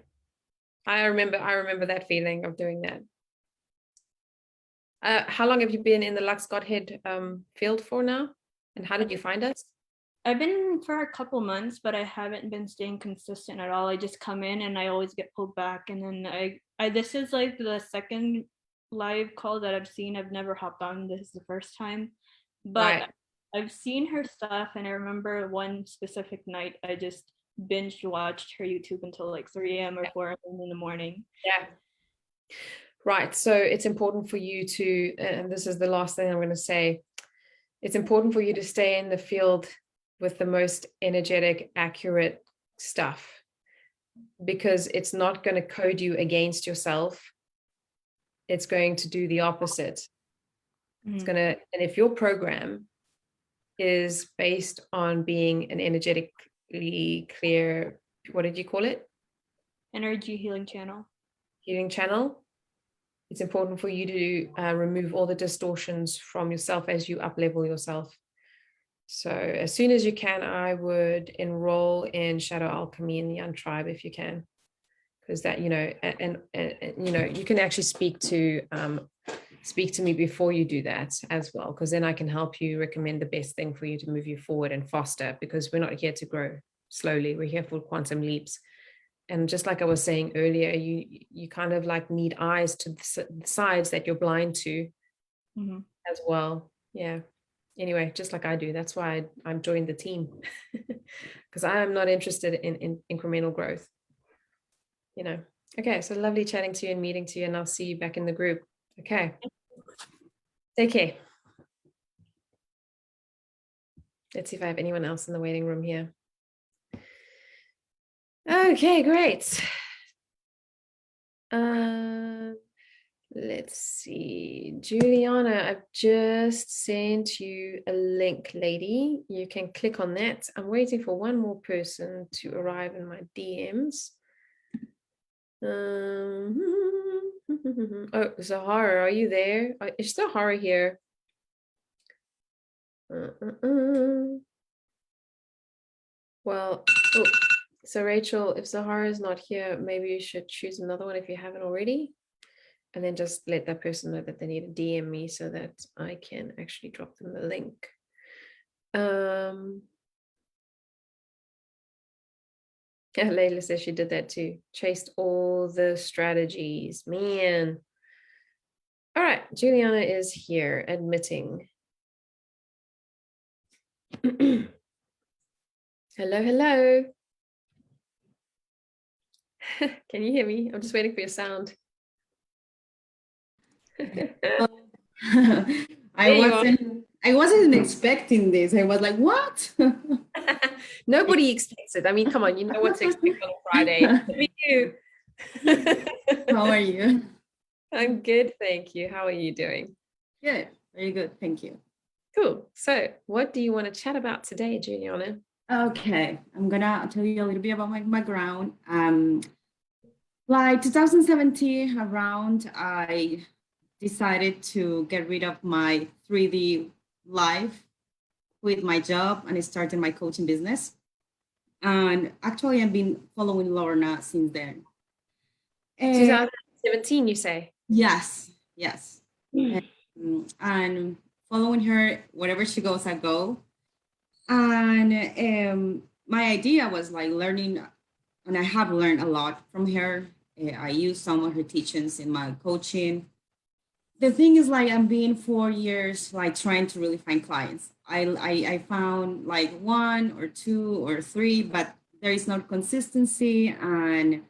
Speaker 1: I remember that feeling of doing that. How long have you been in the Lux Godhead field for now? And how did you find us?
Speaker 2: I've been for a couple months, but I haven't been staying consistent at all. I just come in and I always get pulled back. And then I this is like the second live call that I've seen. I've never hopped on. This is the first time. But I've seen her stuff, and I remember one specific night I just binge watched her YouTube until like 3 a.m. or 4 a.m. in the morning.
Speaker 1: Yeah. Right. So it's important for you to, and this is the last thing I'm going to say, it's important for you to stay in the field with the most energetic, accurate stuff, because it's not going to code you against yourself. It's going to do the opposite. Mm-hmm. It's going to, and if your program is based on being an energetically clear, what did you call it?
Speaker 2: Energy healing channel.
Speaker 1: Healing channel. It's important for you to remove all the distortions from yourself as you up-level yourself. So as soon as you can, I would enroll in Shadow Alchemy in the Young Tribe if you can, because that, you know, and you know, you can actually speak to me before you do that as well, because then I can help you recommend the best thing for you to move you forward and faster, because we're not here to grow slowly. We're here for quantum leaps. And just like I was saying earlier, you kind of like need eyes to the sides that you're blind to as well. Yeah. Anyway, just like I do. That's why I'm joined the team, because I am not interested in incremental growth. You know. Okay. So lovely chatting to you and meeting to you, and I'll see you back in the group. Okay. Take care. Let's see if I have anyone else in the waiting room here. Okay, great. Let's see. Juliana, I've just sent you a link, lady. You can click on that. I'm waiting for one more person to arrive in my DMs. Oh, Zahara, are you there? Is Zahara here? Well, oh. So Rachel, if Zahara is not here, maybe you should choose another one if you haven't already, and then just let that person know that they need to DM me so that I can actually drop them the link. Yeah, Layla says she did that too. Chased all the strategies, man. All right, Juliana is here, admitting. Hello. Can you hear me? I'm just waiting for your sound.
Speaker 3: I wasn't expecting this. I was like, what?
Speaker 1: Nobody expects it. I mean, come on, you know what to expect on a Friday. Me too.
Speaker 3: How are you?
Speaker 1: I'm good, thank you. How are you doing?
Speaker 3: Good, very good, thank you.
Speaker 1: Cool. So what do you want to chat about today, Juliana?
Speaker 3: Okay, I'm gonna tell you a little bit about my background. Like 2017 around, I decided to get rid of my 3D life, quit my job, and I started my coaching business. And actually, I've been following Lorna since then.
Speaker 1: 2017, you say?
Speaker 3: Yes, yes. And following her, wherever she goes, I go. And my idea was like learning, and I have learned a lot from her. I use some of her teachings in my coaching. The thing is, like, I'm being 4 years, like, trying to really find clients. I found like one or two or three, but there is no consistency, and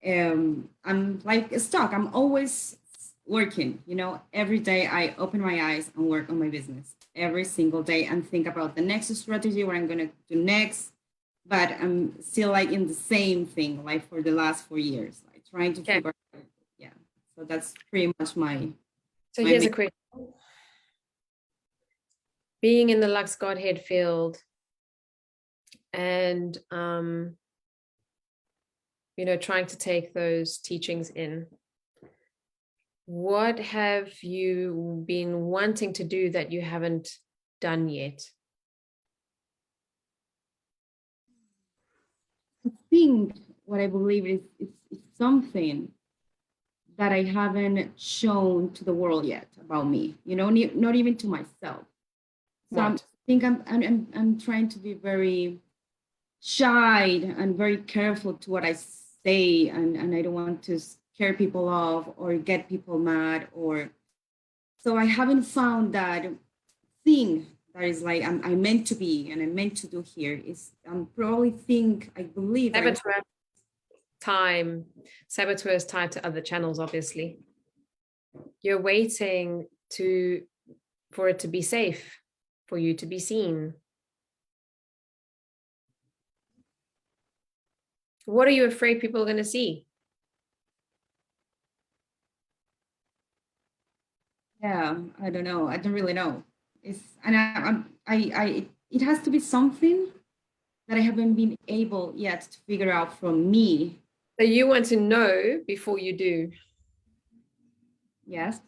Speaker 3: I'm like stuck. I'm always working, every day I open my eyes and work on my business every single day and think about the next strategy, what I'm going to do next. But I'm still like in the same thing, like for the last 4 years, like trying to figure out. Yeah. So that's pretty much
Speaker 1: So here's a question. Being in the Lux Godhead field and, trying to take those teachings in, what have you been wanting to do that you haven't done yet?
Speaker 3: I think what I believe is it's something that I haven't shown to the world yet about me, not even to myself. So I think I'm trying to be very shy and very careful to what I say, and I don't want to scare people off or get people mad, or so I haven't found that thing that is like I'm meant to be and I'm meant to do here. Is probably think I believe that
Speaker 1: Saboteur is tied to other channels, obviously. You're waiting for it to be safe, for you to be seen. What are you afraid people are going to see?
Speaker 3: Yeah, I don't know. I don't really know. It has to be something that I haven't been able yet to figure out from me.
Speaker 1: So you want to know before you do?
Speaker 3: Yes.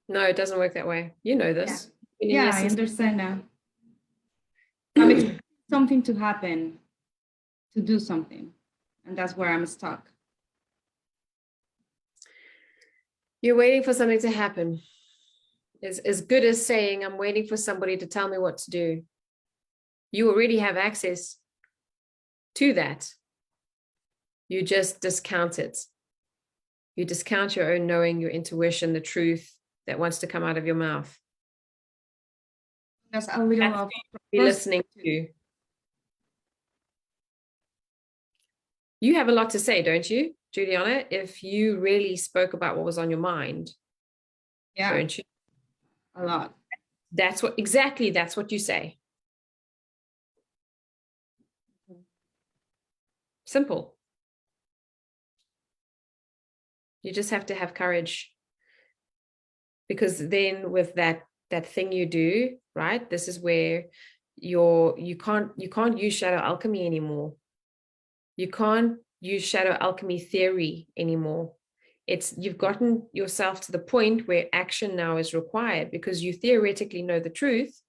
Speaker 1: No, it doesn't work that way. You know this.
Speaker 3: Yeah, I understand now. I'm expecting something to happen to do something, and that's where I'm stuck.
Speaker 1: You're waiting for something to happen. Is as good as saying, I'm waiting for somebody to tell me what to do. You already have access to that. You just discount it. You discount your own knowing, your intuition, the truth that wants to come out of your mouth.
Speaker 3: That's a little of
Speaker 1: be listening to. You have a lot to say, don't you, Juliana? If you really spoke about what was on your mind, don't you?
Speaker 3: A lot.
Speaker 1: That's what you say. Simple. You just have to have courage, because then with that thing you do, right? This is where you can't use shadow alchemy anymore. You can't use shadow alchemy theory anymore. You've gotten yourself to the point where action now is required, because you theoretically know the truth.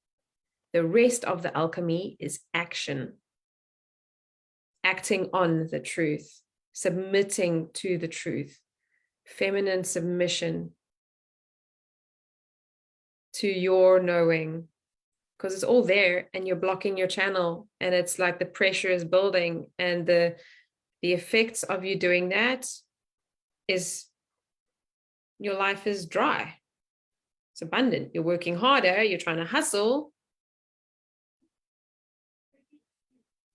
Speaker 1: The rest of the alchemy is action. Acting on the truth, submitting to the truth, feminine submission to your knowing, because it's all there and you're blocking your channel, and it's like the pressure is building, and the effects of you doing that is your life is dry. It's abundant. You're working harder. You're trying to hustle.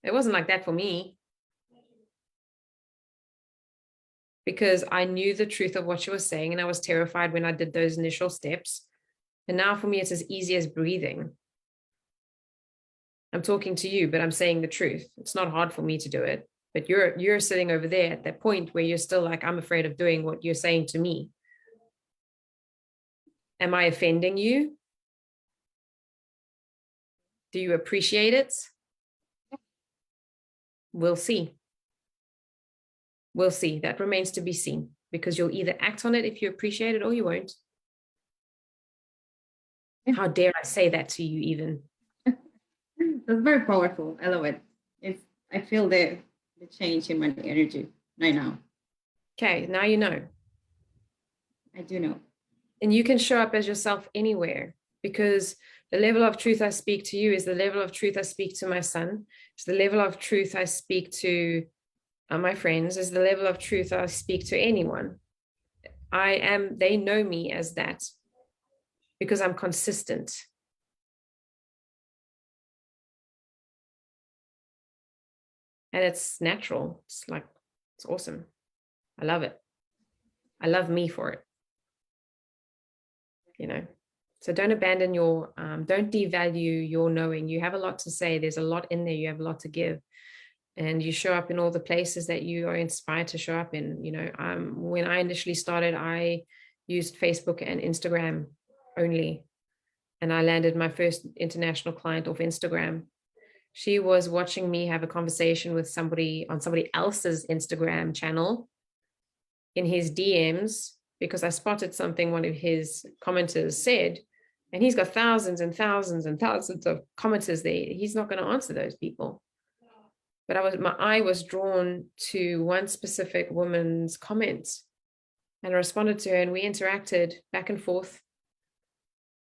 Speaker 1: It wasn't like that for me, because I knew the truth of what she was saying, and I was terrified when I did those initial steps. And now for me, it's as easy as breathing. I'm talking to you, but I'm saying the truth. It's not hard for me to do it, but you're sitting over there at that point where you're still like, I'm afraid of doing what you're saying to me. Am I offending you? Do you appreciate it? We'll see. We'll see. That remains to be seen, because you'll either act on it if you appreciate it or you won't. How dare I say that to you even?
Speaker 3: That's very powerful. I love it. I feel the change in my energy right now.
Speaker 1: Okay, now you know.
Speaker 3: I do know.
Speaker 1: And you can show up as yourself anywhere, because the level of truth I speak to you is the level of truth I speak to my son. It's the level of truth I speak to my friends, is the level of truth I speak to anyone. They know me as that because I'm consistent. And it's natural. It's awesome. I love it. I love me for it. So don't abandon don't devalue your knowing. You have a lot to say. There's a lot in there. You have a lot to give. And you show up in all the places that you are inspired to show up in. When I initially started, I used Facebook and Instagram only. And I landed my first international client off Instagram. She was watching me have a conversation with somebody on somebody else's Instagram channel in his DMs, because I spotted something one of his commenters said, and he's got thousands and thousands and thousands of commenters there. He's not going to answer those people. But my eye was drawn to one specific woman's comments, and I responded to her, and we interacted back and forth.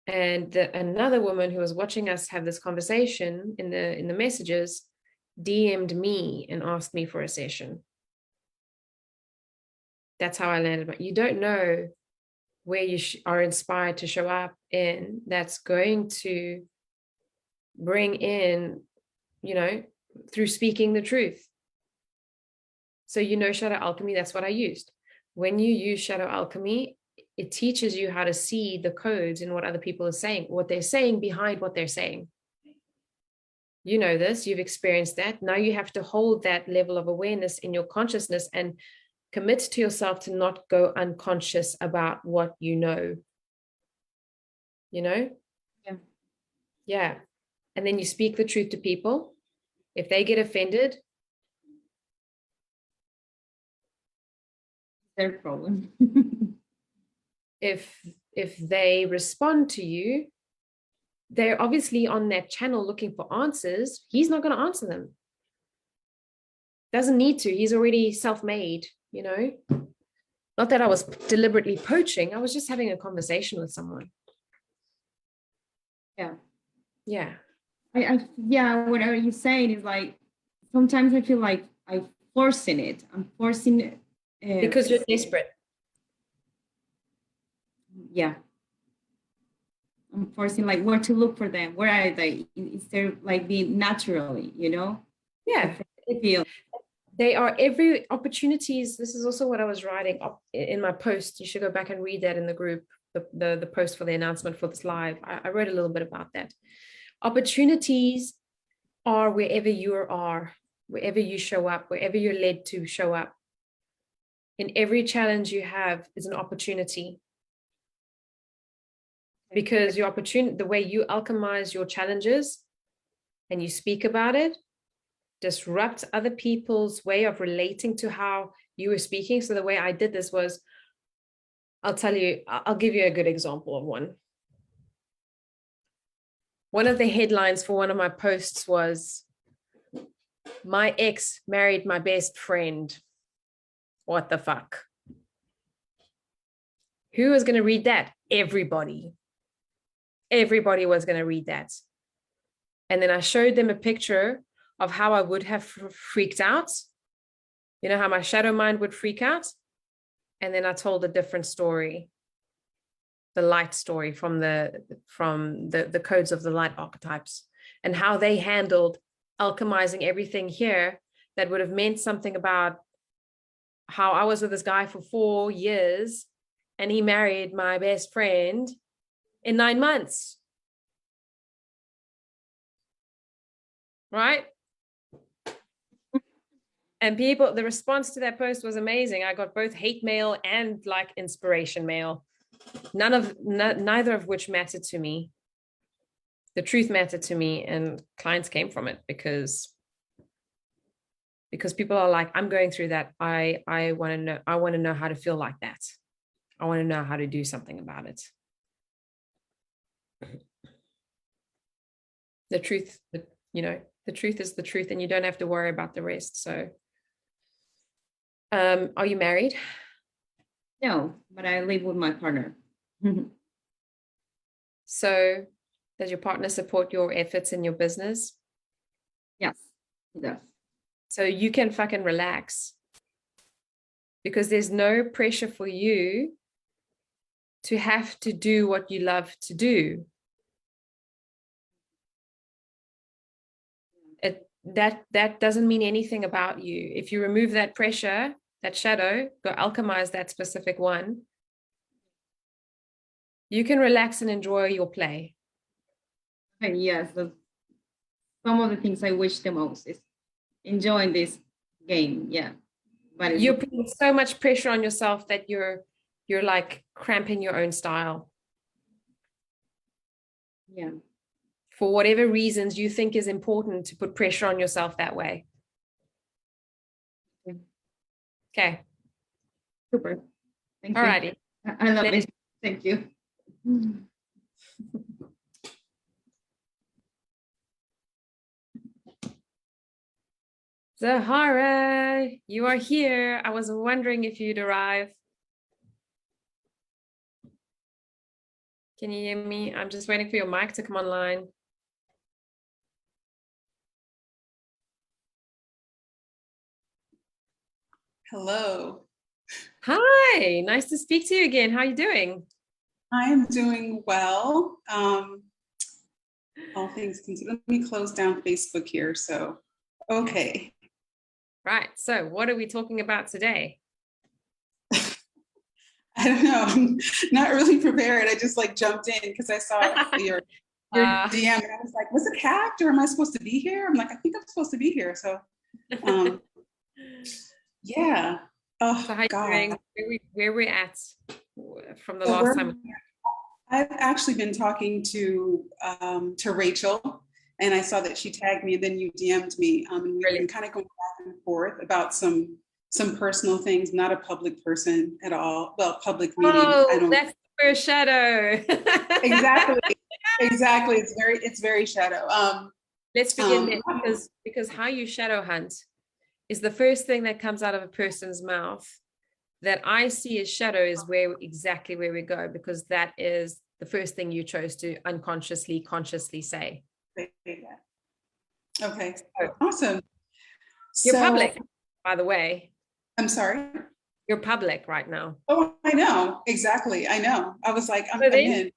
Speaker 1: And another woman who was watching us have this conversation in the messages DM'd me and asked me for a session. That's how I landed. You don't know where you are inspired to show up in, that's going to bring in, through speaking the truth. So, shadow alchemy, that's what I used. When you use shadow alchemy, it teaches you how to see the codes in what other people are saying, what they're saying behind what they're saying. You know this, you've experienced that. Now you have to hold that level of awareness in your consciousness and commit to yourself to not go unconscious about what you know. Yeah. And then you speak the truth to people. If they get offended,
Speaker 3: their problem.
Speaker 1: if they respond to you, they're obviously on that channel looking for answers. He's not going to answer them. Doesn't need to. He's already self-made, Not that I was deliberately poaching. I was just having a conversation with someone.
Speaker 3: Yeah.
Speaker 1: Yeah.
Speaker 3: Whatever you're saying is like, sometimes I feel like I'm forcing it. I'm forcing it.
Speaker 1: Because you're desperate.
Speaker 3: Yeah. I'm forcing like where to look for them. Where are they? Instead of like being naturally,
Speaker 1: Yeah.
Speaker 3: I feel.
Speaker 1: They are every opportunities. This is also what I was writing up in my post. You should go back and read that in the group, the post for the announcement for this live. I wrote a little bit about that. Opportunities are wherever you are, wherever you show up, wherever you're led to show up. In every challenge you have is an opportunity. Because your opportunity, the way you alchemize your challenges and you speak about it, disrupt other people's way of relating to how you were speaking. So the way I did this was, I'll give you a good example of one. One of the headlines for one of my posts was, "My ex married my best friend. What the fuck?" Who was going to read that? Everybody. Everybody was going to read that. And then I showed them a picture of how I would have freaked out. How my shadow mind would freak out. And then I told a different story, the light story from the codes of the light archetypes, and how they handled alchemizing everything here that would have meant something about how I was with this guy for 4 years and he married my best friend in 9 months. Right? And the response to that post was amazing. I got both hate mail and like inspiration mail. Neither of which mattered to me. The truth mattered to me, and clients came from it because because people are like, I'm going through that. I want to know how to feel like that. I want to know how to do something about it. The truth, the truth is the truth, and you don't have to worry about the rest. So, are you married?
Speaker 3: No, but I live with my partner.
Speaker 1: So, does your partner support your efforts in your business?
Speaker 3: Yes, he does.
Speaker 1: So you can fucking relax, because there's no pressure for you to have to do what you love to do. That doesn't mean anything about you. If you remove that pressure, that shadow, go alchemize that specific one, you can relax and enjoy your play.
Speaker 3: And yes, some of the things I wish the most is enjoying this game. Yeah, but
Speaker 1: You're putting so much pressure on yourself that you're like cramping your own style.
Speaker 3: Yeah.
Speaker 1: For whatever reasons you think is important to put pressure on yourself that way. Okay.
Speaker 3: Super. Thank you.
Speaker 1: Alrighty.
Speaker 3: I love it. Thank you.
Speaker 1: Zahara, you are here. I was wondering if you'd arrive. Can you hear me? I'm just waiting for your mic to come online.
Speaker 4: Hello.
Speaker 1: Hi, nice to speak to you again. How are you doing?
Speaker 4: I am doing well. All things considered. Let me close down Facebook here. So, okay.
Speaker 1: Right. So what are we talking about today?
Speaker 4: I don't know. I'm not really prepared. I just like jumped in because I saw your DM and I was like, was it hacked or am I supposed to be here? I'm like, I think I'm supposed to be here. So, yeah. Oh,
Speaker 1: so how
Speaker 4: God.
Speaker 1: you doing? Where we're at from the last time?
Speaker 4: I've actually been talking to Rachel, and I saw that she tagged me, and then you DM'd me, and we've been kind of going back and forth about some personal things. Not a public person at all. Well, public meaning.
Speaker 1: Oh, that's the first shadow.
Speaker 4: Exactly. It's very shadow.
Speaker 1: Let's begin there, because how you shadow hunt is the first thing that comes out of a person's mouth that I see as shadow is exactly where we go, because that is the first thing you chose to consciously say.
Speaker 4: Okay, awesome.
Speaker 1: You're public, by the way.
Speaker 4: I'm sorry?
Speaker 1: You're public right now.
Speaker 4: Oh, I know, exactly, I know. I was like, I'm in.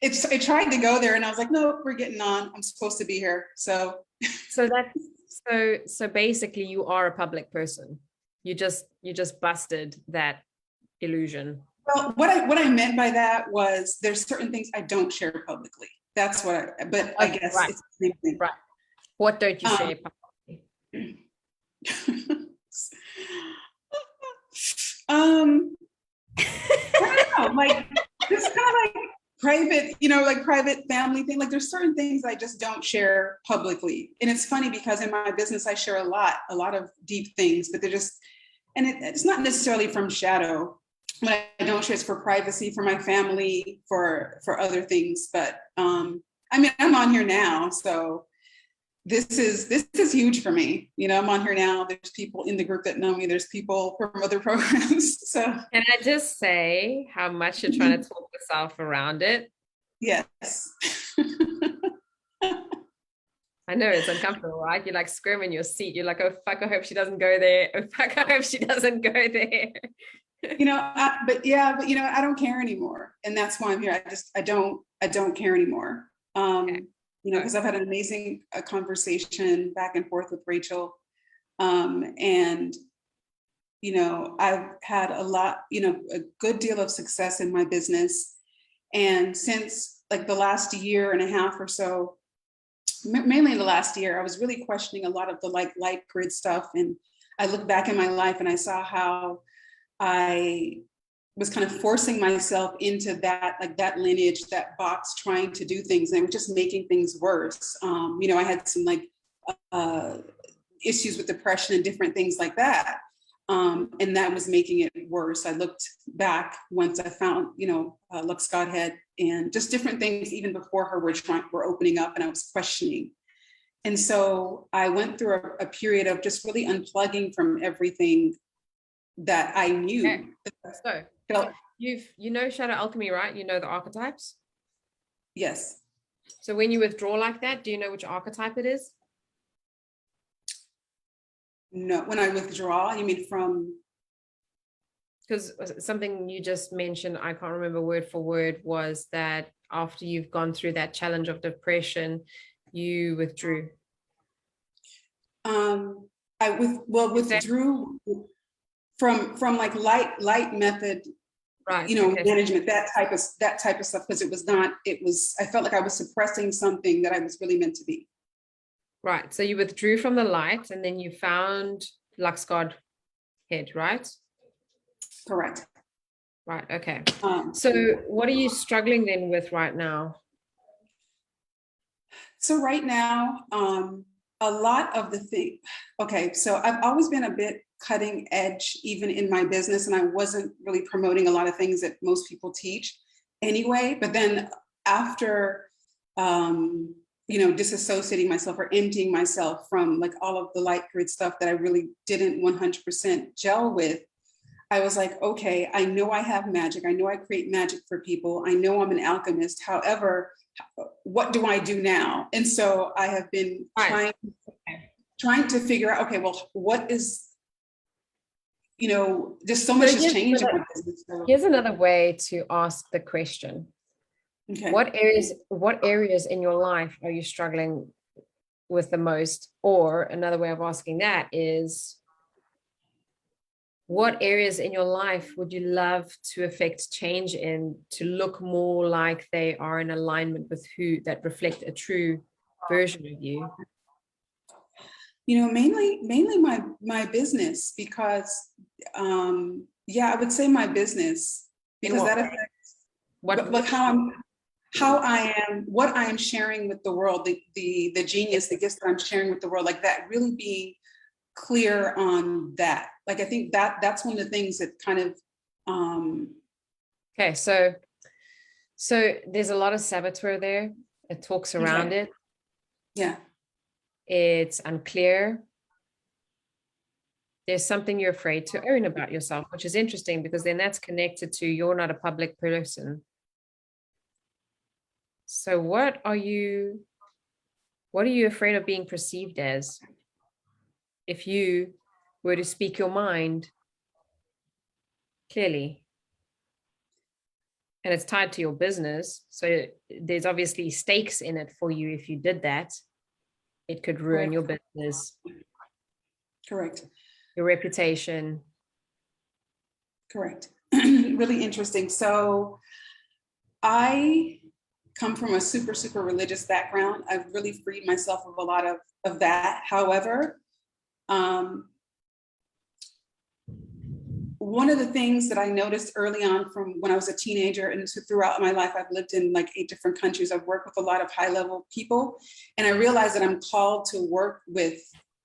Speaker 4: I tried to go there and I was like, no, we're getting on. I'm supposed to be here, so.
Speaker 1: So basically you are a public person. You just busted that illusion.
Speaker 4: Well, what I meant by that was there's certain things I don't share publicly. That's what I guess
Speaker 1: right.
Speaker 4: It's the same thing.
Speaker 1: Right. What don't you share publicly?
Speaker 4: I don't know, like this kind of like private, like private family thing. Like there's certain things I just don't share publicly. And it's funny because in my business, I share a lot of deep things, but they're just, and it's not necessarily from shadow. What I don't share is for privacy, for my family, for other things. But I mean, I'm on here now, so this is huge for me. I'm on here now. There's people in the group that know me. There's people from other programs. So
Speaker 1: can I just say how much you're trying to talk yourself around it?
Speaker 4: Yes.
Speaker 1: I know it's uncomfortable, right? You're like squirming in your seat. You're like, oh fuck, I hope she doesn't go there. Oh fuck, I hope she doesn't go there.
Speaker 4: But I don't care anymore, and that's why I'm here. I don't care anymore.
Speaker 1: Okay.
Speaker 4: Because I've had an amazing conversation back and forth with Rachel, and I've had a good deal of success in my business, and since like the last year and a half or so, mainly the last year, I was really questioning a lot of the like light grid stuff, and I looked back in my life and I saw how I was kind of forcing myself into that lineage, that box, trying to do things, and it was just making things worse. I had some issues with depression and different things like that. And that was making it worse. I looked back once I found, Lux Godhead, and just different things even before her were opening up, and I was questioning. And so I went through a period of just really unplugging from everything that I knew.
Speaker 1: Okay. So you know Shadow Alchemy, right? You know the archetypes?
Speaker 4: Yes.
Speaker 1: So when you withdraw like that, do you know which archetype it is?
Speaker 4: No, when I withdraw, you mean from?
Speaker 1: Because something you just mentioned, I can't remember word for word, was that after you've gone through that challenge of depression, you withdrew.
Speaker 4: I withdrew from like light method,
Speaker 1: right?
Speaker 4: Okay. Management, that type of stuff, because I felt like I was suppressing something that I was really meant to be.
Speaker 1: Right. So you withdrew from the light, and then you found Lux God Head, right?
Speaker 4: Correct.
Speaker 1: Right. Okay. So what are you struggling then with right now?
Speaker 4: So right now, a lot of the thing. Okay. So I've always been a bit cutting edge, even in my business, and I wasn't really promoting a lot of things that most people teach anyway. But then after, disassociating myself or emptying myself from like all of the light grid stuff that I really didn't 100% gel with, I was like, okay, I know I have magic. I know I create magic for people. I know I'm an alchemist. However, what do I do now? And so I have been trying to figure out, okay, well, what is, just so much has changed in my business.
Speaker 1: Here's another way to ask the question.
Speaker 4: Okay.
Speaker 1: What areas in your life are you struggling with the most? Or another way of asking that is, what areas in your life would you love to affect change in, to look more like they are in alignment with that reflect a true version of you?
Speaker 4: Mainly my business, because I would say my business, because that affects what I am sharing with the world, the genius, the gifts that I'm sharing with the world, like that, really being clear on that. Like, I think that's one of the things that kind of
Speaker 1: okay, so there's a lot of saboteur there. It talks around it.
Speaker 4: Yeah.
Speaker 1: It's unclear. There's something you're afraid to own about yourself, which is interesting, because then that's connected to you're not a public person. So what are you afraid of being perceived as? If you were to speak your mind clearly, and it's tied to your business, so there's obviously stakes in it for you. If you did that, it could ruin your business.
Speaker 4: Correct.
Speaker 1: Your reputation.
Speaker 4: Correct. Really interesting. So I come from a super, super religious background. I've really freed myself of a lot of that. However, one of the things that I noticed early on from when I was a teenager and throughout my life, I've lived in like 8 different countries. I've worked with a lot of high-level people, and I realized that I'm called to work with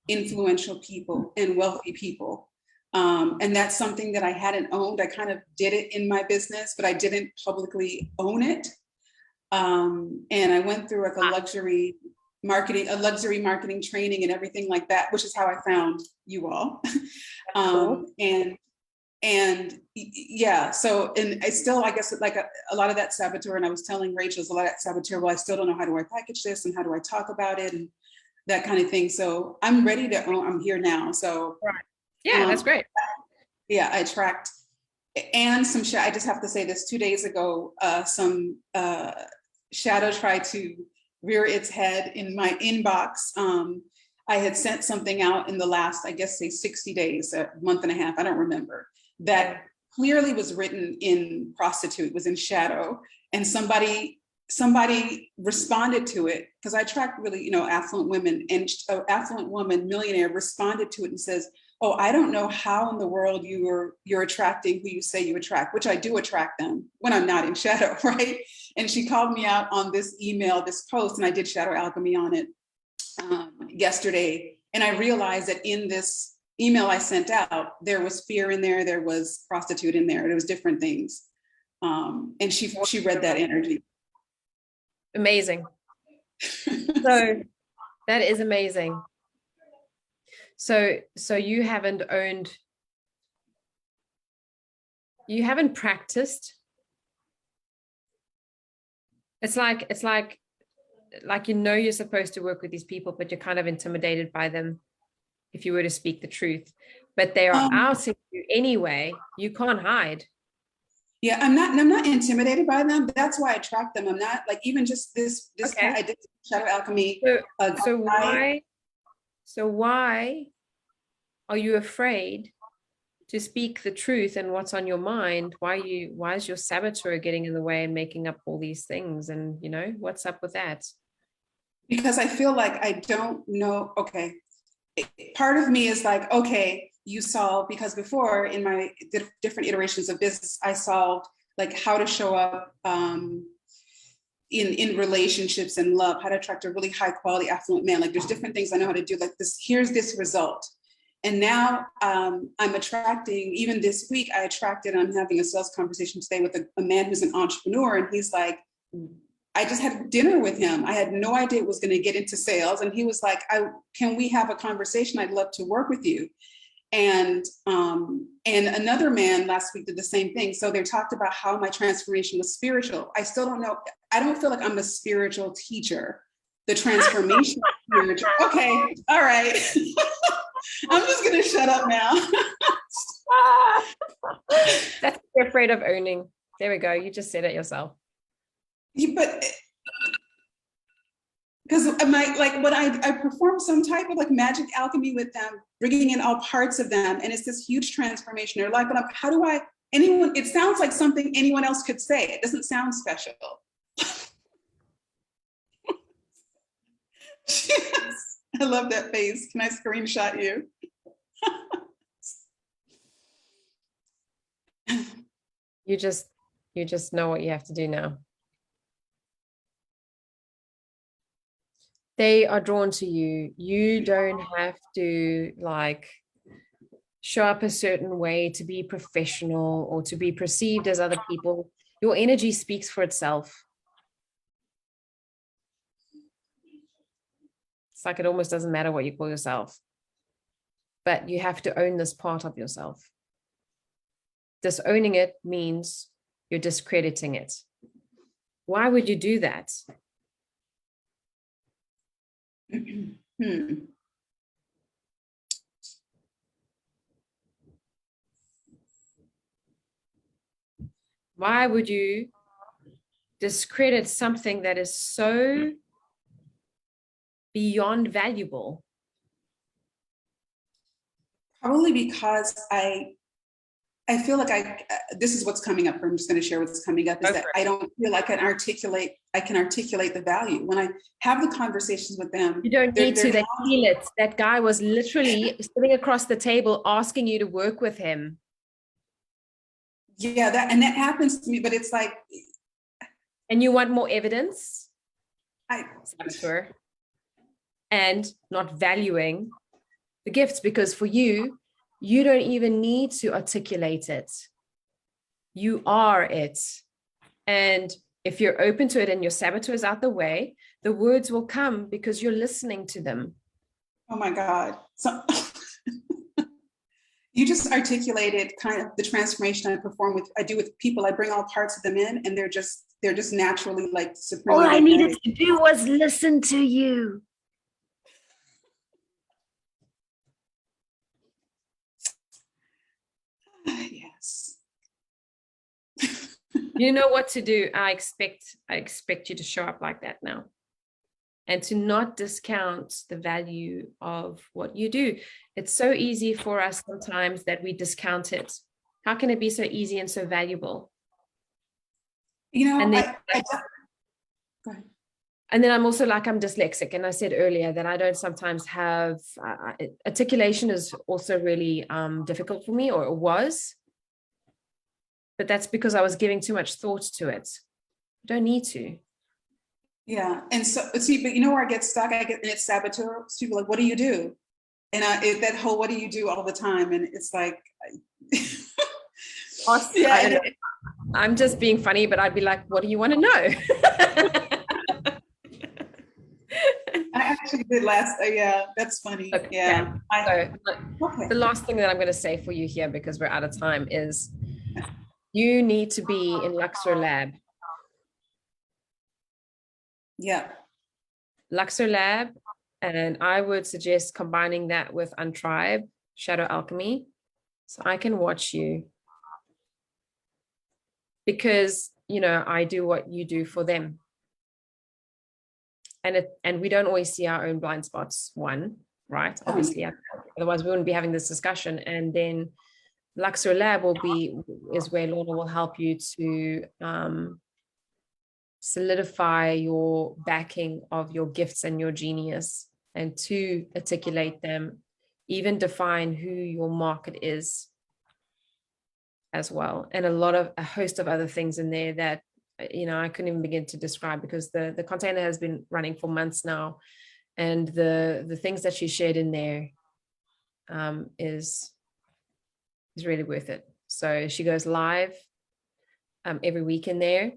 Speaker 4: influential people and wealthy people. And that's something that I hadn't owned. I kind of did it in my business, but I didn't publicly own it. And I went through like a luxury marketing training and everything like that, which is how I found you all. So, and I still, I guess, like a lot of that saboteur, and I was telling Rachel, a lot of that saboteur, well, I still don't know how do I package this and how do I talk about it and that kind of thing. So I'm ready to own, I'm here now. So
Speaker 1: yeah, that's great.
Speaker 4: Yeah, I tracked, and I just have to say this, 2 days ago, some shadow tried to rear its head in my inbox. I had sent something out in the last, I guess, say 60 days, a month and a half, I don't remember, that clearly was written in prostitute, was in shadow, and somebody responded to it, because I track really, affluent women, and an affluent woman, millionaire, responded to it and says, oh, I don't know how in the world you're attracting who you say you attract, which I do attract them when I'm not in shadow, right? And she called me out on this email, this post, and I did shadow alchemy on it yesterday. And I realized that in this email I sent out, there was fear in there was prostitute in there was different things. And she read that energy.
Speaker 1: Amazing. So that is amazing. So you haven't practiced. It's like you're supposed to work with these people, but you're kind of intimidated by them if you were to speak the truth. But they are outing you anyway. You can't hide.
Speaker 4: Yeah, I'm not intimidated by them. That's why I attract them. I'm not like, even just this
Speaker 1: Okay.
Speaker 4: I did shadow alchemy.
Speaker 1: So why are you afraid to speak the truth and what's on your mind? Why is your saboteur getting in the way and making up all these things? And what's up with that?
Speaker 4: Because I feel like I don't know. Okay. Part of me is like, okay, you solve, because before in my different iterations of business, I solved like how to show up in relationships and love, how to attract a really high quality affluent man. Like there's different things I know how to do, like this, here's this result. And now I'm attracting, even this week, I'm having a sales conversation today with a man who's an entrepreneur. And he's like, I just had dinner with him. I had no idea it was going to get into sales. And he was like, can we have a conversation? I'd love to work with you. And another man last week did the same thing. So they talked about how my transformation was spiritual. I still don't know. I don't feel like I'm a spiritual teacher. The transformation is spiritual. Okay. All right. I'm just going to shut up now.
Speaker 1: That's what you're afraid of owning. There we go. You just said it yourself.
Speaker 4: But because when I perform some type of like magic alchemy with them, bringing in all parts of them, and it's this huge transformation in their life. But it sounds like something anyone else could say. It doesn't sound special. Yes. I love that face. Can I screenshot you?
Speaker 1: You just know what you have to do now. They are drawn to you. You don't have to like show up a certain way to be professional or to be perceived as other people. Your energy speaks for itself. It's like it almost doesn't matter what you call yourself, but you have to own this part of yourself. Disowning it means you're discrediting it. Why would you do that? Why would you discredit something that is so beyond valuable?
Speaker 4: Probably because I feel like this is what's coming up. I'm just going to share what's coming up, is that I don't feel like I can articulate the value. When I have the conversations with them.
Speaker 1: You don't need to, they feel it. That guy was literally sitting across the table asking you to work with him.
Speaker 4: Yeah, that happens to me, but it's like.
Speaker 1: And you want more evidence?
Speaker 4: Sure.
Speaker 1: And not valuing the gifts, because for you, you don't even need to articulate it. You are it. And if you're open to it and your saboteur is out the way, the words will come because you're listening to them.
Speaker 4: Oh my God. So you just articulated kind of the transformation I do with people. I bring all parts of them in, and they're just naturally like supremely.
Speaker 1: All I needed to do was listen to you.
Speaker 4: Yes.
Speaker 1: You know what to do. I expect you to show up like that now, and to not discount the value of what you do. It's so easy for us sometimes that we discount it. How can it be so easy and so valuable?
Speaker 4: You know,
Speaker 1: and then,
Speaker 4: go ahead.
Speaker 1: And then I'm also like, I'm dyslexic. And I said earlier that I don't sometimes have, articulation is also really difficult for me, or it was. But that's because I was giving too much thought to it. I don't need to.
Speaker 4: Yeah. And so, see, but you know where I get stuck? And it's saboteur. People are like, what do you do? And that whole, what do you do all the time? And it's like,
Speaker 1: yeah, I'm just being funny, but I'd be like, what do you want to know?
Speaker 4: I actually did last, yeah, that's funny.
Speaker 1: Okay,
Speaker 4: yeah.
Speaker 1: So the last thing that I'm going to say for you here, because we're out of time, is you need to be in Luxor Lab.
Speaker 4: Yeah.
Speaker 1: Luxor Lab, and I would suggest combining that with Untribe, Shadow Alchemy, so I can watch you. Because, you know, I do what you do for them. And we don't always see our own blind spots, one, right? Obviously, otherwise we wouldn't be having this discussion. And then Luxor Lab is where Lorna will help you to solidify your backing of your gifts and your genius, and to articulate them, even define who your market is as well. And a host of other things in there that, you know, I couldn't even begin to describe, because the container has been running for months now, and the things that she shared in there is really worth it. So she goes live every week in there,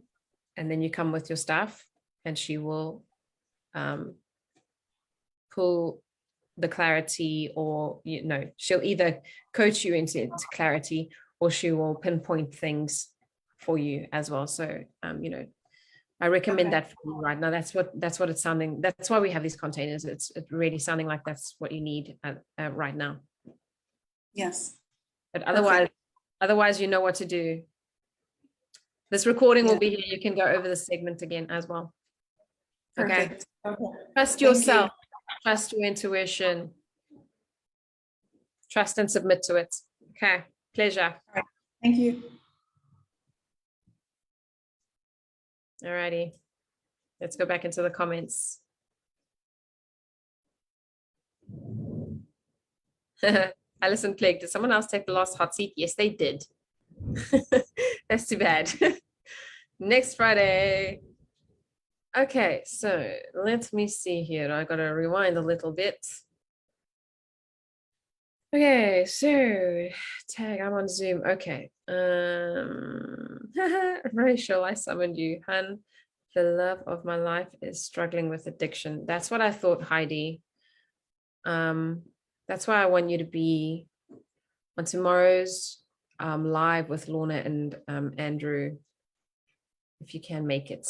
Speaker 1: and then you come with your stuff, and she will pull the clarity, or, you know, she'll either coach you into clarity, or she will pinpoint things for you as well. So, you know, I recommend that for you right now. That's what it's sounding. That's why we have these containers. It's really sounding like that's what you need right now.
Speaker 4: Yes.
Speaker 1: But otherwise, you know what to do. This recording will be here. You can go over the segment again as well. Okay. Trust yourself. Trust your intuition. Trust and submit to it. Okay. Pleasure.
Speaker 4: All right. Thank you.
Speaker 1: All righty. Let's go back into the comments. Alison Clegg, did someone else take the last hot seat? Yes, they did. That's too bad. Next Friday. Okay, so let me see here. I gotta rewind a little bit. Okay, so tag, I'm on Zoom. Okay. Rachel, I summoned you. Han, the love of my life is struggling with addiction. That's what I thought, Heidi. That's why I want you to be on tomorrow's live with Lorna and Andrew, if you can make it.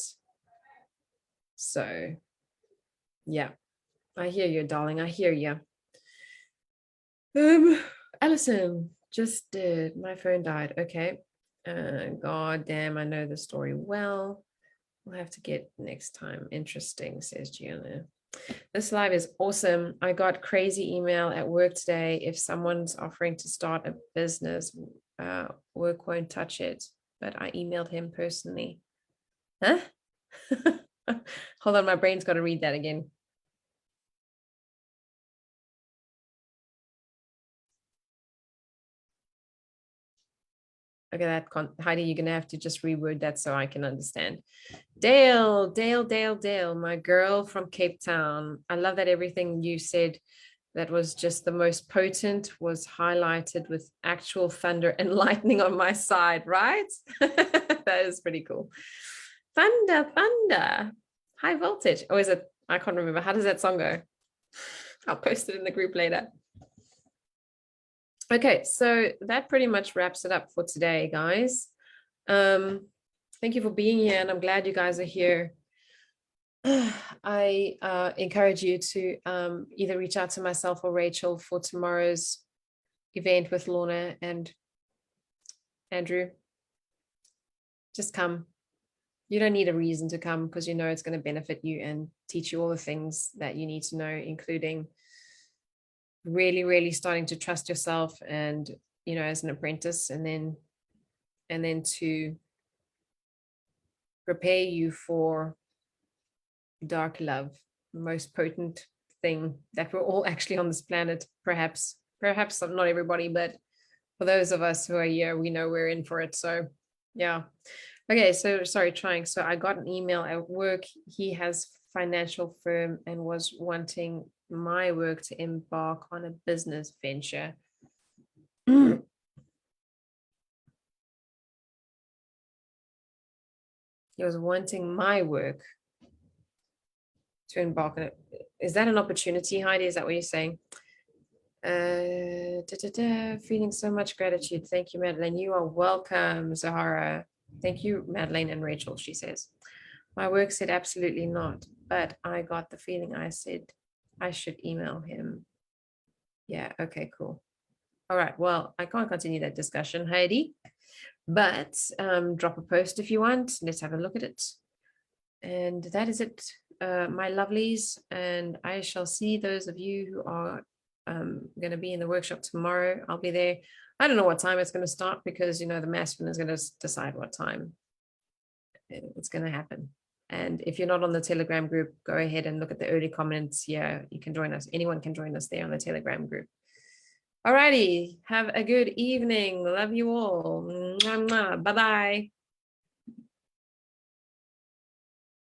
Speaker 1: So yeah, I hear you, darling. I hear you. Alison, just did. My phone died. Okay. God damn, I know the story well. We'll have to get next time. Interesting, says Gianna. This live is awesome. I got crazy email at work today. If someone's offering to start a business, work won't touch it. But I emailed him personally. Huh? Hold on, my brain's got to read that again. Okay, Heidi, you're gonna have to just reword that so I can understand. Dale, my girl from Cape Town. I love that everything you said that was just the most potent was highlighted with actual thunder and lightning on my side, right? That is pretty cool. Thunder, high voltage. Or is it? I can't remember. How does that song go? I'll post it in the group later. Okay, so that pretty much wraps it up for today, guys. Thank you for being here, and I'm glad you guys are here. I encourage you to either reach out to myself or Rachel for tomorrow's event with Lorna and Andrew. Just come. You don't need a reason to come, because you know it's going to benefit you and teach you all the things that you need to know, including really starting to trust yourself, and, you know, as an apprentice, and then to prepare you for dark love, the most potent thing that we're all actually on this planet. Perhaps not everybody, but for those of us who are here, we know we're in for it. So yeah. Okay, so sorry, trying. So I got an email at work. He has financial firm and was wanting my work to embark on a business venture. He was wanting my work to embark on it. Is that an opportunity, Heidi? Is that what you're saying? Feeling so much gratitude. Thank you, Madelain. You are welcome, Zahara. Thank you, Madelain and Rachel, she says. My work said absolutely not, but I got the feeling I said I should email him. Yeah, okay, cool. All right, well, I can't continue that discussion, Heidi, but drop a post if you want. Let's have a look at it. And that is it, my lovelies. And I shall see those of you who are going to be in the workshop tomorrow. I'll be there. I don't know what time it's going to start because, you know, the masculine is going to decide what time it's going to happen. And if you're not on the Telegram group, go ahead and look at the early comments. Yeah, you can join us. Anyone can join us there on the Telegram group. All righty. Have a good evening. Love you all. Bye-bye.